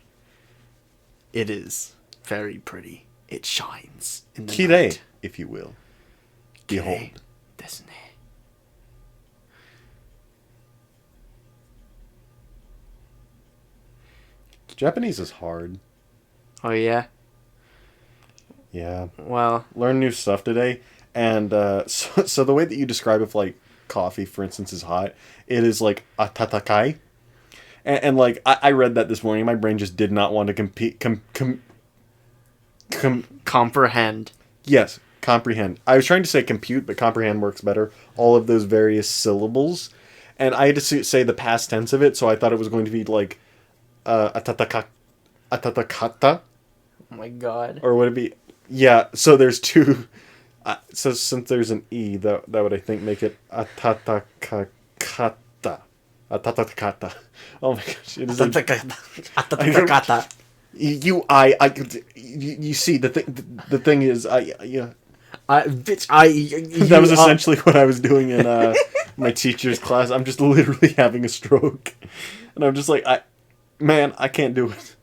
It is very pretty. It shines in the Kirei, night. if you will. Behold. ですね. Japanese is hard. Oh yeah? Yeah. Well, Learn new stuff today. And so the way that you describe if like coffee, for instance, is hot, it is like atatakai. And like I read that this morning, my brain just did not want to comprehend. Yes, comprehend. I was trying to say compute, but comprehend works better. All of those various syllables, and I had to say the past tense of it, so I thought it was going to be like atatakata, Oh my god. or would it be? Yeah. So there's two. So since there's an e, that would I think make it atatakata. Atatakata. Oh my gosh! It is a, Atatakata. you see the thing is yeah. Bitch, That was essentially what I was doing in my teacher's class. I'm just literally having a stroke, and I'm just like I can't do it.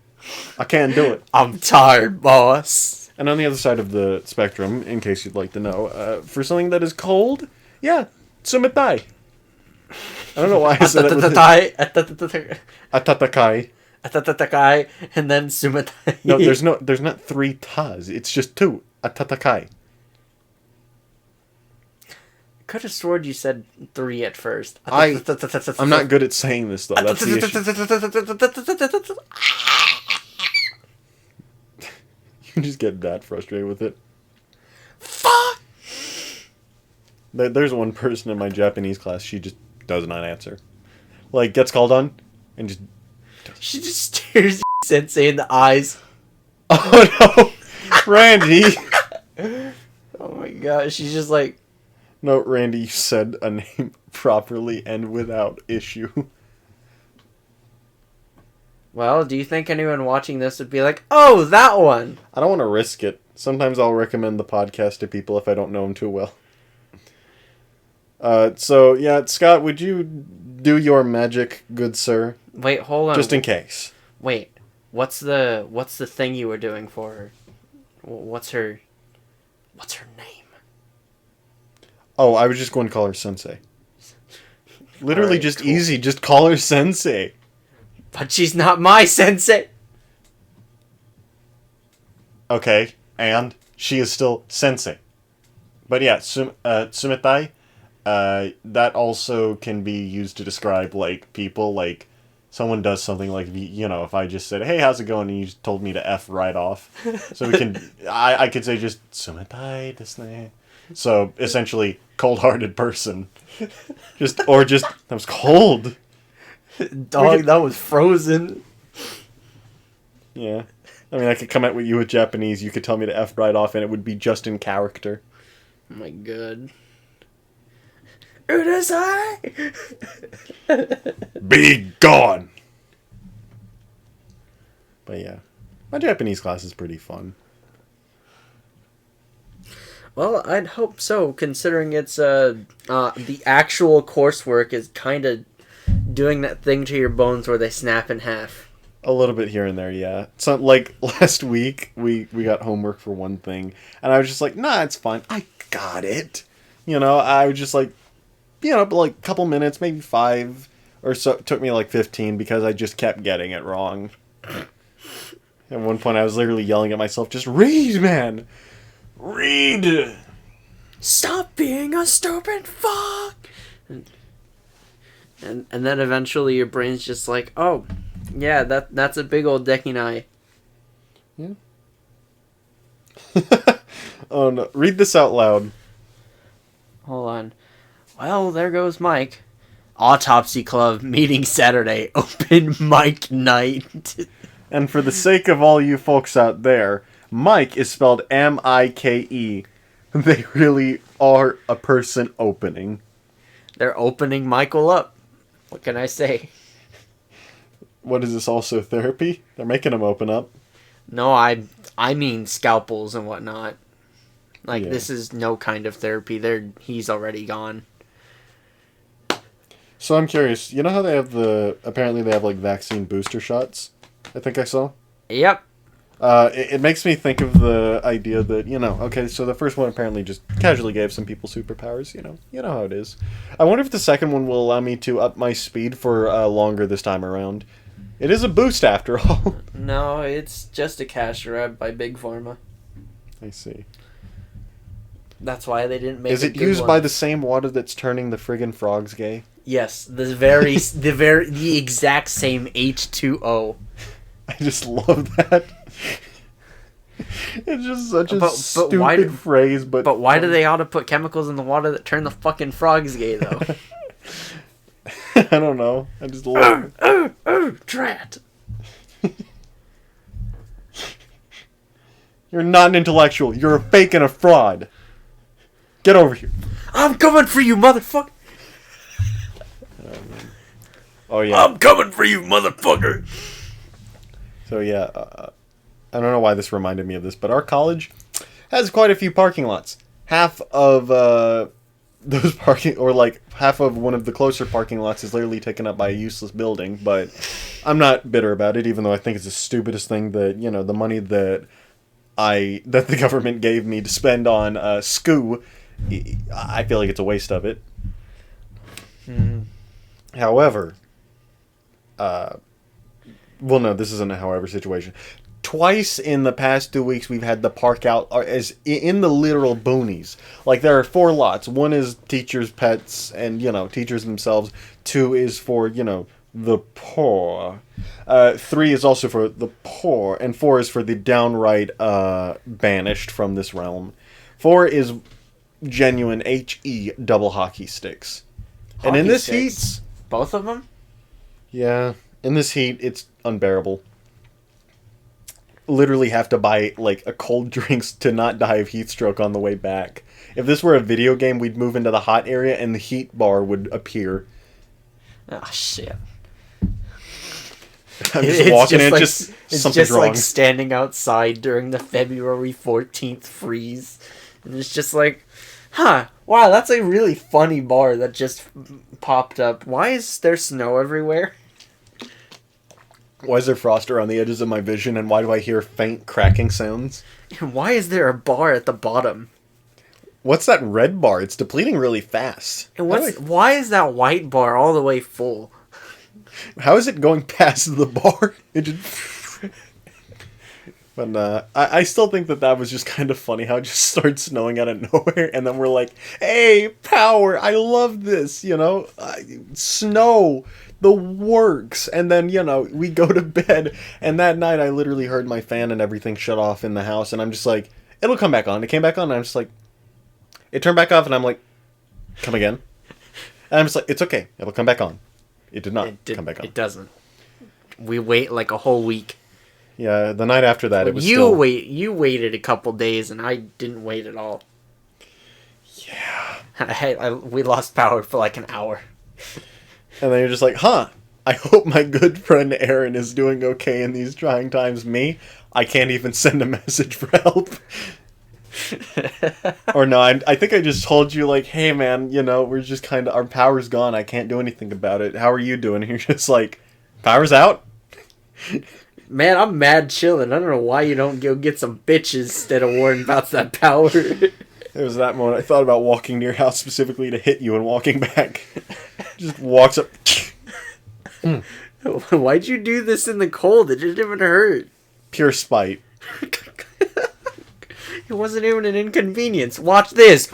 I can't do it. I'm tired, boss. And on the other side of the spectrum, in case you'd like to know, for something that is cold, yeah, sumitai. I don't know why I said that. Atatakai. Atatakai, and then sumatai. No, there's not three tas. It's just two. Atatakai. Could have sworn you said 3 at first. I'm not good at saying this though. That's the issue. You just get that frustrated with it. Fuck! There's one person in my Japanese class. She just does not answer. Like gets called on, and just. She just stares Sensei in the eyes. Oh no, Randy! Oh my god, she's just like. No, Randy, you said a name properly and without issue. Well, do you think anyone watching this would be like, oh, that one? I don't want to risk it. Sometimes I'll recommend the podcast to people if I don't know them too well. So, yeah, Scott, would you do your magic, good sir? Wait, hold on. Just in case. Wait, what's the thing you were doing for her? What's her name? Oh, I was just going to call her Sensei. Literally Alright, just cool. easy. Just call her Sensei. But she's not my Sensei. Okay, and she is still Sensei. But yeah, Sumitai, that also can be used to describe, like, people, like, someone does something like, you know, if I just said, hey, how's it going, and you just told me to F right off. So we can, I could say just, Sumitai desu. So, essentially, cold-hearted person. That was cold. Dog, that was frozen. Yeah. I mean, I could come at you with Japanese, you could tell me to F right off, and it would be just in character. Oh my god. Urasai! Be gone! But yeah. My Japanese class is pretty fun. Well, I'd hope so, considering it's, the actual coursework is kind of doing that thing to your bones where they snap in half. A little bit here and there, yeah. So, like, last week, we got homework for one thing, and I was just like, nah, it's fine. I got it. You know, I was just like, you know, like, a couple minutes, maybe 5 or so. It took me, like, 15 because I just kept getting it wrong. At one point, I was literally yelling at myself, just read, man! Read! Stop being a stupid fuck! And then eventually your brain's just like, oh, yeah, that's a big old dekinai. Yeah. Oh no, read this out loud. Hold on. Well, there goes Mike. Autopsy Club meeting Saturday. Open mic night. And for the sake of all you folks out there, Mike is spelled M-I-K-E. They really are a person opening. They're opening Michael up. What can I say? What is this, also therapy? They're making him open up. No, I mean scalpels and whatnot. Like, Yeah. this is no kind of therapy. He's already gone. So I'm curious, you know how apparently they have like vaccine booster shots? I think I saw. Yep. It makes me think of the idea that, okay, so the first one apparently just casually gave some people superpowers, you know how it is. I wonder if the second one will allow me to up my speed for longer this time around. It is a boost after all. No, it's just a cash grab by Big Pharma. I see. That's why they didn't make Is it used by the same water that's turning the friggin' frogs gay? Yes, the exact same H2O. I just love that. It's just such a stupid phrase, but why do they ought to put chemicals in the water that turn the fucking frogs gay, though? I don't know. I just love it. Drat. You're not an intellectual. You're a fake and a fraud. Get over here. I'm coming for you, motherfucker. Oh, yeah. I'm coming for you, motherfucker. So, yeah. I don't know why this reminded me of this, but our college has quite a few parking lots. Half of those parking, or like half of one of the closer parking lots is literally taken up by a useless building, but I'm not bitter about it, even though I think it's the stupidest thing that, the money that the government gave me to spend on SCU, I feel like it's a waste of it. However, well, no, this isn't a however situation. Twice in the past 2 weeks, we've had the park out as in the literal boonies. Like, there are 4 lots. 1 is teachers' pets and, teachers themselves. 2 is for, the poor. 3 is also for the poor. And 4 is for the downright banished from this realm. 4 is genuine HE double hockey sticks. And in this heat... Both of them? Yeah. In this heat, it's unbearable. Literally have to buy, like, a cold drinks to not die of heat stroke on the way back. If this were a video game, we'd move into the hot area and the heat bar would appear. Ah, shit. I'm just walking in, it's something's just wrong. like standing outside during the February 14th freeze. And it's just like, wow, that's a really funny bar that just popped up. Why is there snow everywhere? Why is there frost around the edges of my vision, and why do I hear faint cracking sounds? And why is there a bar at the bottom? What's that red bar? It's depleting really fast. And why is that white bar all the way full? How is it going past the bar? It just... But I still think that was just kind of funny how it just started snowing out of nowhere, and then we're like, hey, power, I love this, snow, the works. And then, we go to bed, and that night I literally heard my fan and everything shut off in the house, and I'm just like, it'll come back on. It came back on, and I'm just like, it turned back off, and I'm like, come again? And I'm just like, it's okay, it'll come back on. It did not come back on. It doesn't. We wait like a whole week. Yeah, the night after that, it was You waited a couple days, and I didn't wait at all. Yeah. We lost power for like an hour. And then you're just like, I hope my good friend Aaron is doing okay in these trying times. Me, I can't even send a message for help. Or no, I think I just told you, like, hey man, we're just kind of, our power's gone, I can't do anything about it. How are you doing? And you're just like, power's out? Man, I'm mad chilling. I don't know why you don't go get some bitches instead of worrying about that power. There was that moment I thought about walking to your house specifically to hit you and walking back. Just walks up. Why'd you do this in the cold? It didn't even hurt. Pure spite. It wasn't even an inconvenience. Watch this.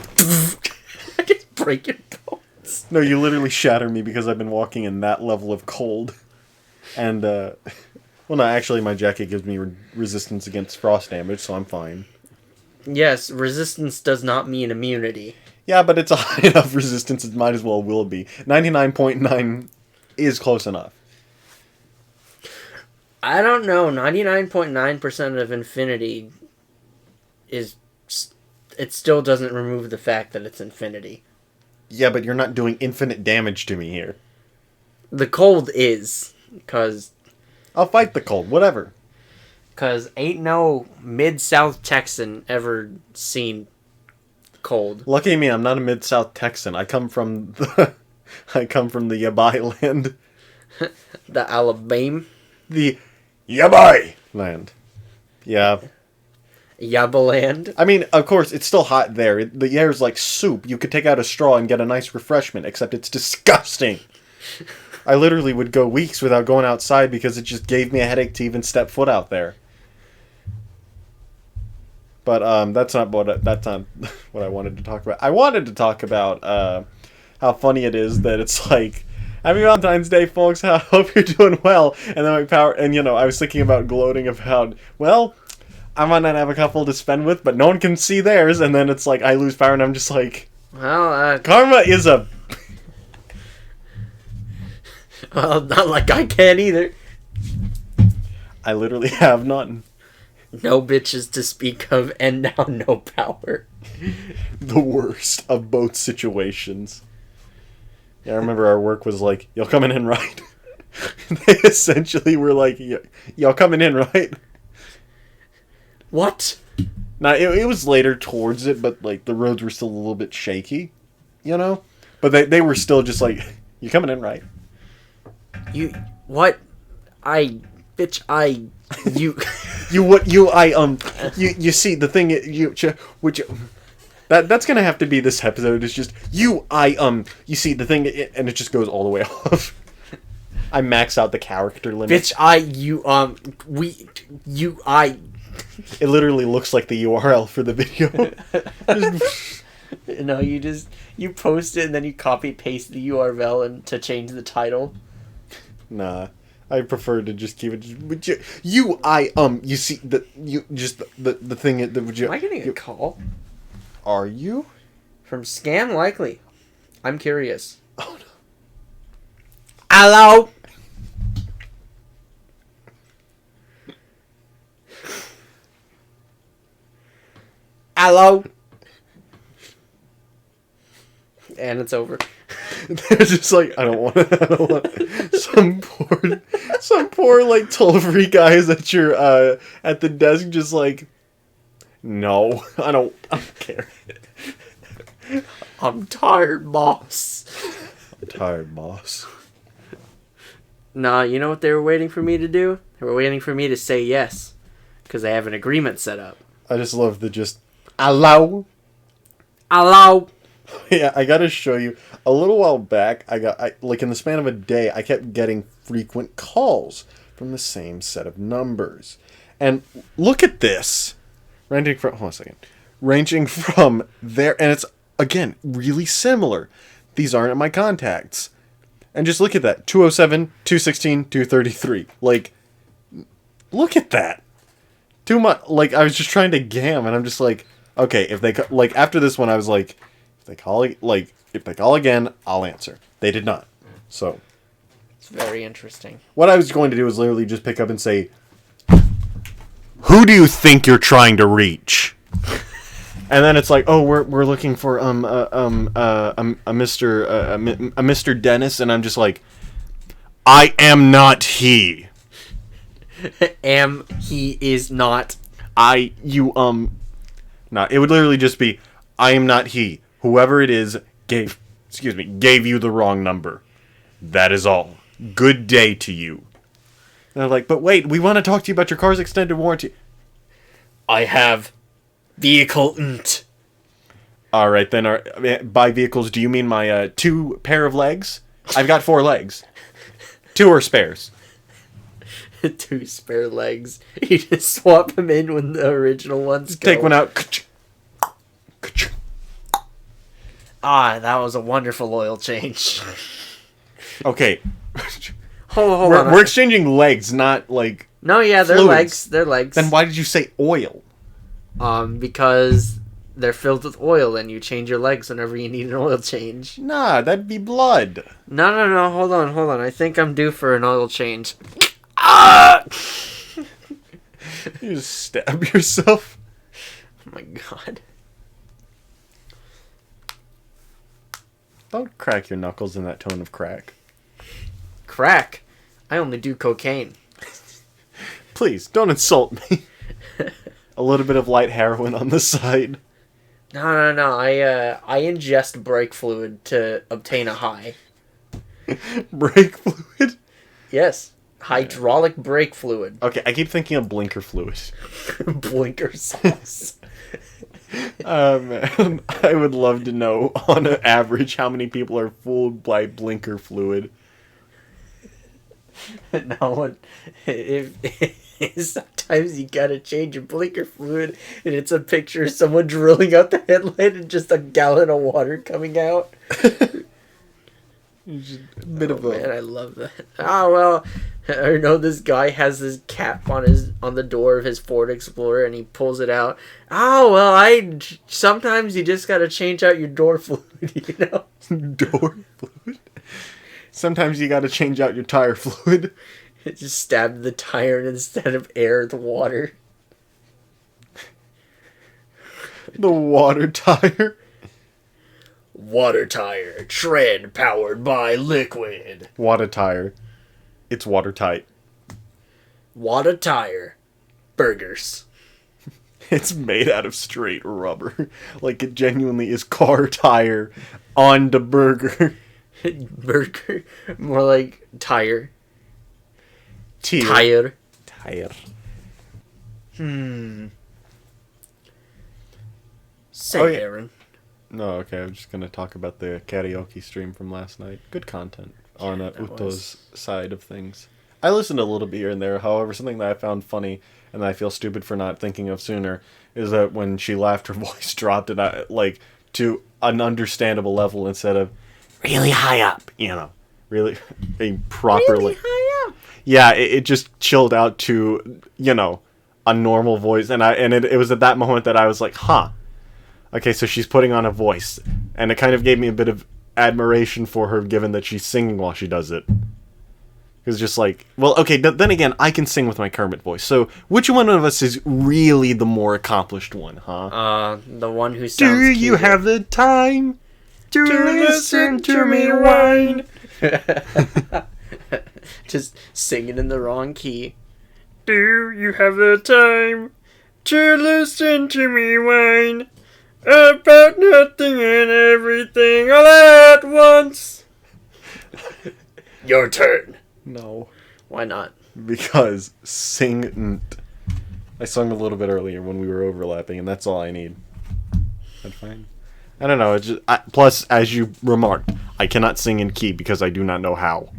I just break your bones. No, you literally shatter me because I've been walking in that level of cold. And, well, no, actually, my jacket gives me resistance against frost damage, so I'm fine. Yes, resistance does not mean immunity. Yeah, but it's a high enough resistance, it might as well will be. 99.9 is close enough. I don't know. 99.9% of infinity is... It still doesn't remove the fact that it's infinity. Yeah, but you're not doing infinite damage to me here. The cold is, because... I'll fight the cold, whatever. Because ain't no Mid-South Texan ever seen cold. Lucky me, I'm not a Mid-South Texan. I come from the... I come from the Yabai land. The Alabama? The Yabai land. Yeah. Yabaland? I mean, of course, it's still hot there. The air's like soup. You could take out a straw and get a nice refreshment, except it's disgusting. I literally would go weeks without going outside because it just gave me a headache to even step foot out there. But that's not what I wanted to talk about. I wanted to talk about how funny it is that it's like, Happy Valentine's Day, folks. I hope you're doing well. And then I was thinking about gloating about, well, I might not have a couple to spend with, but no one can see theirs. And then it's like I lose power, and I'm just like, well, karma is a... Well, not like I can either. I literally have none. No bitches to speak of, and now no power. The worst of both situations. Yeah, I remember our work was like, y'all coming in right? They essentially were like, y'all coming in right? What? Now, it was later towards it, but like the roads were still a little bit shaky, you know? But they were still just like, you coming in right? You what? You you see the thing that's gonna have to be this episode is just you see the thing and it just goes all the way off. I max out the character limit. Bitch, It literally looks like the URL for the video. No, you post it and then you copy paste the URL and to change the title. Nah, I prefer to just keep it. You see the thing. Am I getting a call? Are you? From Scam Likely. I'm curious. Oh no. Hello. Hello. And it's over. They're just like, I don't want some poor like toll-free guys at your at the desk just like, no, I don't care. I'm tired, boss. I'm tired, boss. Nah, you know what they were waiting for me to do? They were waiting for me to say yes. Because they have an agreement set up. I just love the just, allow. Yeah, I gotta show you. A little while back, like in the span of a day, I kept getting frequent calls from the same set of numbers. And look at this. Ranging from there, and it's, again, really similar. These aren't my contacts. And just look at that. 207, 216, 233. Like, look at that. Too much. Like, I was just trying to gam, and I'm just like, okay, if they, like, after this one, I was like, if they call again, I'll answer. They did not. So. It's very interesting. What I was going to do was literally just pick up and say, who do you think you're trying to reach? And then it's like, oh, we're looking for a Mr. Dennis, and I'm just like, I am not he. He is not. No, it would literally just be, I am not he. Whoever it is gave you the wrong number. That is all. Good day to you. And they're like, but wait, we want to talk to you about your car's extended warranty. I have vehicle. All right, then. By vehicles, do you mean my 2 pair of legs? I've got 4 legs. 2 are spares. 2 spare legs. You just swap them in when the original ones go. Take one out. Ah, that was a wonderful oil change. Okay. Hold on. We're exchanging legs, not like. No, yeah, they're fluids. legs. They're legs. Then why did you say oil? Because they're filled with oil, and you change your legs whenever you need an oil change. Nah, that'd be blood. No. Hold on. I think I'm due for an oil change. Ah! You just stab yourself. Oh my god. Don't crack your knuckles in that tone of crack. Crack? I only do cocaine. Please, don't insult me. A little bit of light heroin on the side. No. I ingest brake fluid to obtain a high. Brake fluid? Yes. Hydraulic brake fluid. Okay, I keep thinking of blinker fluid. Blinker sauce. Man, I would love to know, on an average, how many people are fooled by blinker fluid. No, if sometimes you gotta change your blinker fluid, and it's a picture of someone drilling out the headlight and just a gallon of water coming out. Just a bit of a... Man, I love that. Oh well, I know this guy has this cap on the door of his Ford Explorer, and he pulls it out. Oh well, sometimes you just gotta change out your door fluid, you know. Door fluid? Sometimes you gotta change out your tire fluid. It just stabbed the tire, and instead of air, the water. The water tire. Water tire, tread powered by liquid. Water tire. It's watertight. Water tire, burgers. It's made out of straight rubber. Like it genuinely is car tire on the burger. Burger, more like tire. Tire. Tire. Say, Oh, yeah. Aaron. No, okay, I'm just gonna talk about the karaoke stream from last night. Good content on Uto's side of things. I listened a little bit here and there, however, something that I found funny and that I feel stupid for not thinking of sooner is that when she laughed, her voice dropped and to an understandable level instead of really high up, really a properly Really high up. Yeah, it just chilled out to, a normal voice, and it was at that moment that I was like, huh. Okay, so she's putting on a voice, and it kind of gave me a bit of admiration for her, given that she's singing while she does it. It's just like, well, okay, then again, I can sing with my Kermit voice, so which one of us is really the more accomplished one, huh? The one who sounds Do you cuter. have the time to listen to me whine? Just singing in the wrong key. Do you have the time to listen to me whine about nothing and everything all at once? Your turn. No. Why not? Because sing. I sung a little bit earlier when we were overlapping, and that's all I need. That's fine. I don't know. It's just, plus, as you remarked, I cannot sing in key because I do not know how.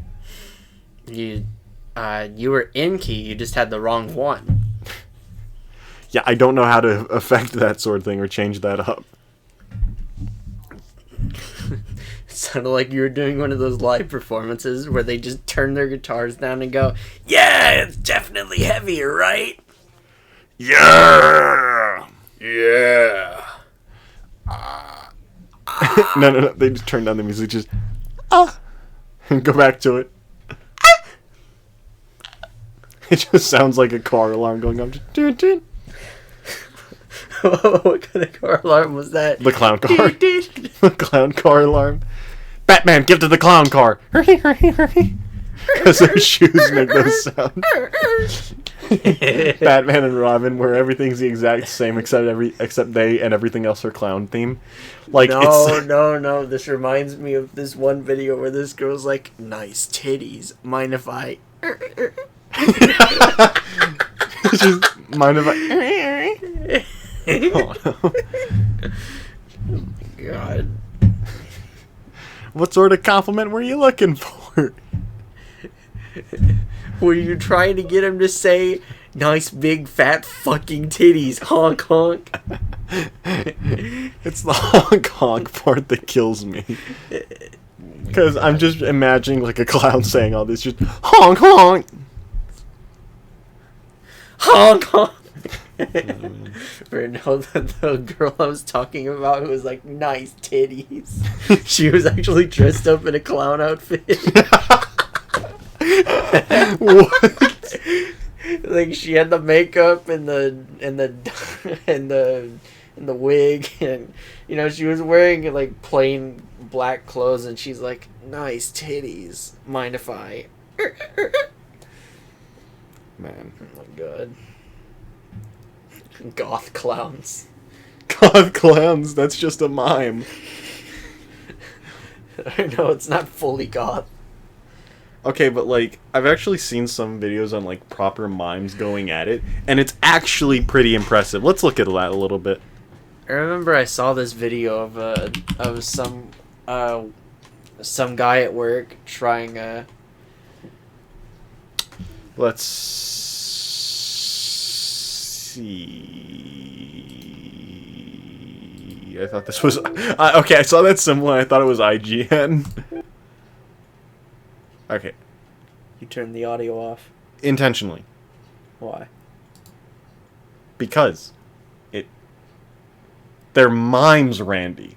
You were in key. You just had the wrong one. Yeah, I don't know how to affect that sort of thing or change that up. It sounded like you were doing one of those live performances where they just turn their guitars down and go, "Yeah, it's definitely heavier, right?" Yeah! Yeah. No. They just turn down the music, just and go back to it. It just sounds like a car alarm going off. What kind of car alarm was that? The clown car. The clown car alarm. Batman, give to the clown car. Hurry, hurry, hurry. Because their shoes make those sounds. Batman and Robin, where everything's the exact same except they and everything else are clown theme. Like No. This reminds me of this one video where this girl's like, "Nice titties. Mind if I?" Just mind if I? Oh, no. God. What sort of compliment were you looking for? Were you trying to get him to say, "Nice big fat fucking titties, honk honk"? It's the honk honk part that kills me. Because I'm just imagining like a clown saying all this, just honk honk. Honk honk. Or no, the girl I was talking about who was like, nice titties. She was actually dressed up in a clown outfit. What? Like she had the makeup and the wig, and you know she was wearing like plain black clothes, and she's like, nice titties. Mind if I? Man. Oh my god. Goth clowns. God, clowns, that's just a mime. No, it's not fully goth. Okay, but like, I've actually seen some videos on like proper mimes going at it, and it's actually pretty impressive. Let's look at that a little bit. I remember I saw this video of some guy at work trying Let's see. I thought this was okay. I saw that symbol and I thought it was IGN. Okay, You turned the audio off. intentionally, Why? because they're mimes, Randy.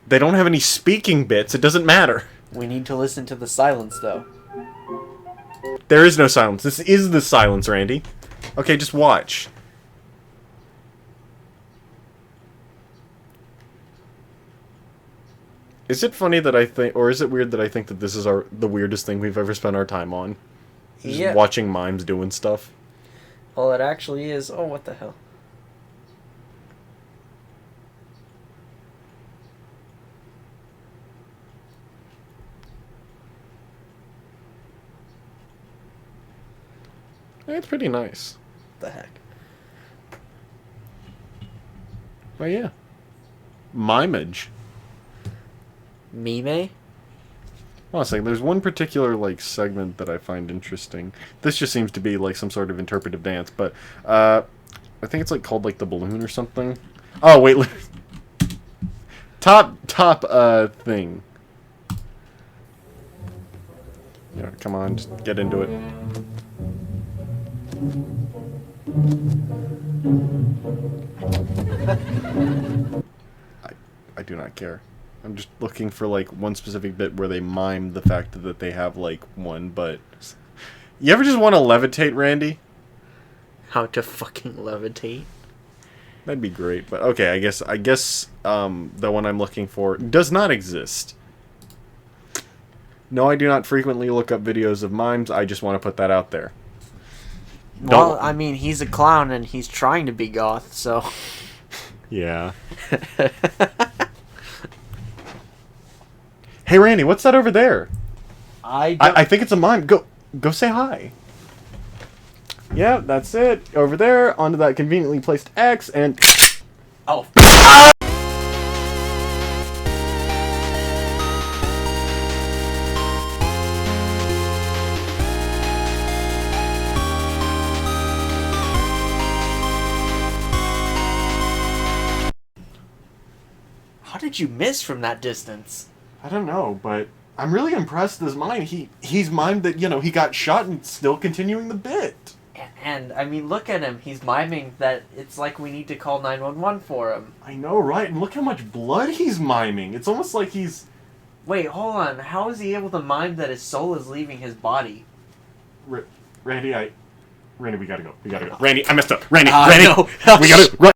They don't have any speaking bits. It doesn't matter. We need to listen to the silence, though. There is no silence. This is the silence, Randy. Okay, just watch. Is it funny that I think, or is it weird that I think that this is the weirdest thing we've ever spent our time on? Just Yeah. watching mimes doing stuff. Well, it actually is. Oh, what the hell? It's pretty nice. The heck? But yeah. Mimage. Mime? Honestly, there's one particular like segment that I find interesting. This just seems to be like some sort of interpretive dance, but I think it's like called like the balloon or something. Oh wait, top thing. Yeah, come on, just get into it. I do not care. I'm just looking for like one specific bit where they mime the fact that they have like one, but you ever just want to levitate, Randy? How to fucking levitate? That'd be great. But okay, I guess the one I'm looking for does not exist. No, I do not frequently look up videos of mimes. I just want to put that out there. Well, I mean, he's a clown and he's trying to be goth, so. Yeah. Hey, Randy, what's that over there? I think it's a mime. Go say hi. Yeah, that's it. Over there, onto that conveniently placed X, and... Oh. How did you miss from that distance? I don't know, but I'm really impressed with his mime. He's mimed that, you know, he got shot and still continuing the bit. And, I mean, look at him. He's miming that it's like we need to call 911 for him. I know, right? And look how much blood he's miming. It's almost like he's... Wait, hold on. How is he able to mime that his soul is leaving his body? Randy, we gotta go. We gotta go. Randy, I messed up. Randy, No. we gotta...